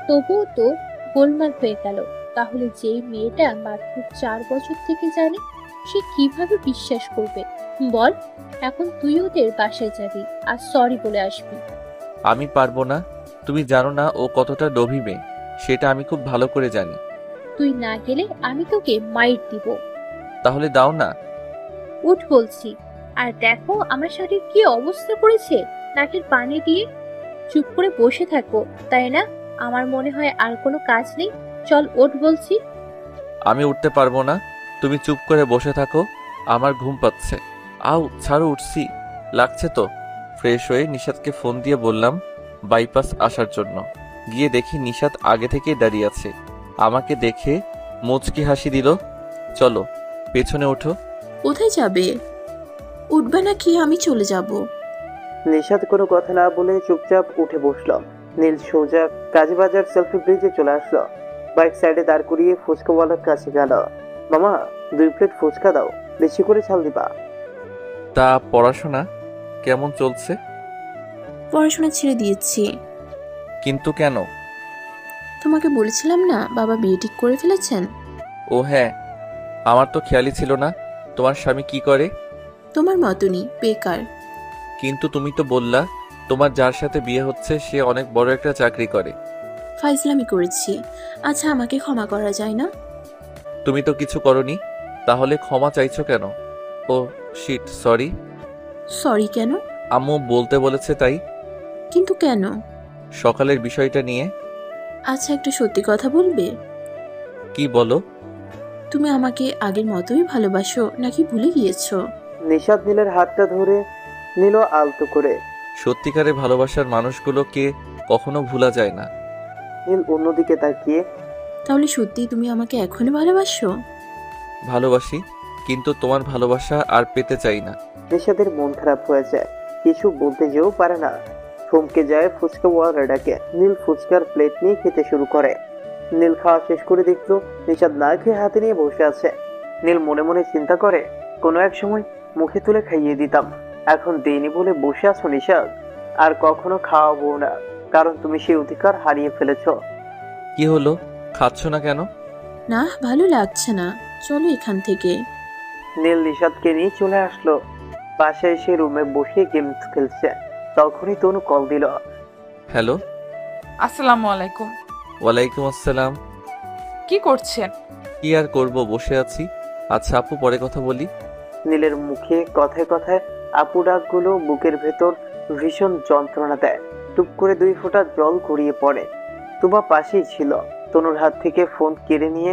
তবুও তো গোলমাল হয়ে গেল। তাহলে যেই মেয়েটা মাত্র 4 বছর থেকে জানে, সে কিভাবে বিশ্বাস করবে বল? এখন তুই ওদের বাসায় যাবি আর সরি বলে আসবি। আমি পারবো না। তুমি জানো না ও কতটা লোভী মেয়ে, সেটা আমি খুব ভালো করে জানি। তুই না গেলে আমি তোকে মাইর দিব। তাহলে দাও না। উঠ বলছি। আর দেখো আমার শাড়ির কি অবস্থা করেছে নাকের পানি দিয়ে। চুপ করে বসে থাকো, তাই না? আমার মনে হয় আর কোনো কাজ নেই। চল ওঠ বলছি। আমি উঠতে পারবো না, তুমি চুপ করে বসে থাকো, আমার ঘুম পাচ্ছে। আউ ছাড়ো, উঠছি, লাগছে তো। ফ্রেশ হয়ে নিশাদকে ফোন দিয়ে বললাম বাইপাস আসার জন্য। গিয়ে দেখি নিশাদ আগে থেকেই দাঁড়িয়ে আছে। আমাকে দেখে মুচকি হাসি দিল। চলো পেছনে ওঠো। কোথায় যাবে? উঠবে নাকি আমি চলে যাব? নিশাদ কোনো কথা না বলে চুপচাপ উঠে বসলো। নীল সোজা কাজীবাজার সেলফি ব্রিজে চলে আসলো। বাইক সাইডে দাঁড় করিয়ে ফুচকাওয়ালার কাছে গেল। মামা, 2 প্লেট ফুচকা দাও, বেশি করে ঝাল দিবা। তা পড়াশোনা কেমন চলছে? পড়াশোনা ছেড়ে দিয়েছি। কিন্তু কেন? তোমাকে বলেছিলাম না বাবা বিয়ে ঠিক করে ফেলেছেন। ও হ্যাঁ, আমার তো খেয়ালই ছিল না। তোমার স্বামী কি করে? তোমার মতনই বেকার। কিন্তু তুমি তো বললা তোমার যার সাথে বিয়ে হচ্ছে সে অনেক বড় একটা চাকরি করে। ফাইজলামি করেছি। আচ্ছা, আমাকে ক্ষমা করা যায় না? তুমি তো কিছু করনি, তাহলে ক্ষমা চাইছো কেন? ও শিট, সরি। সরি কেন? আম্মু বলতে বলেছে তাই। কিন্তু কেন? সকালের বিষয়টা নিয়ে। আচ্ছা, একটু সত্যি কথা বলবে? কি বলো? তুমি আমাকে আগের মতোই ভালোবাসো নাকি ভুলে গিয়েছো? নিশাদ নীলের হাতটা ধরে নিল আলতো করে। সত্যিকারের ভালোবাসার মানুষগুলোকে কখনো ভোলা যায় না। নীল অন্যদিকে তাকিয়ে, তাহলে সত্যি তুমি আমাকে এখনো ভালোবাসো? ভালোবাসি, কিন্তু তোমার ভালোবাসা আর পেতে চাই না। নিশাদের মন খারাপ হয়ে যায়, কিছু বলতে যেও পারে না। থমকে যায় ফুচকাওয়ালার ডাকে। নীল ফুচকার প্লেট নিয়ে খেতে শুরু করে। নীল খাওয়া শেষ করে দেখলো নিশাদ না খেয়ে হাতে নিয়ে বসে আছে। নীল মনে মনে চিন্তা করে, কোনো এক সময় মুখে তুলে খাইয়ে দিতাম, এখন দেইনি বলে বসে আছো নিশাদ। আর কখনো খাওয়াবো না, কারণ তুমি সেই অধিকার হারিয়ে ফেলেছ। কি হলো, খাচ্ছ না কেন? না, ভালো লাগছে না, চলো এখান থেকে। নীল নিশাদকে নিয়ে চলে আসলো। বাসায় এসে রুমে বসে গেম খেলছে। তখনই তনু কল দিল। হ্যালো। আসসালামু আলাইকুম। ওয়ালাইকুম আসসালাম। কি করছেন? কি আর করব, বসে আছি। আচ্ছা আপু, পরে কথা বলি। নীলের মুখে কথায় কথায় আপু ডাকগুলো বুকের ভেতর ভীষণ যন্ত্রণা দেয়। টুপ করে 2 ফোঁটা জল গড়িয়ে পড়ে। তুবা পাশেই ছিল। তনুর হাত থেকে ফোন কেড়ে নিয়ে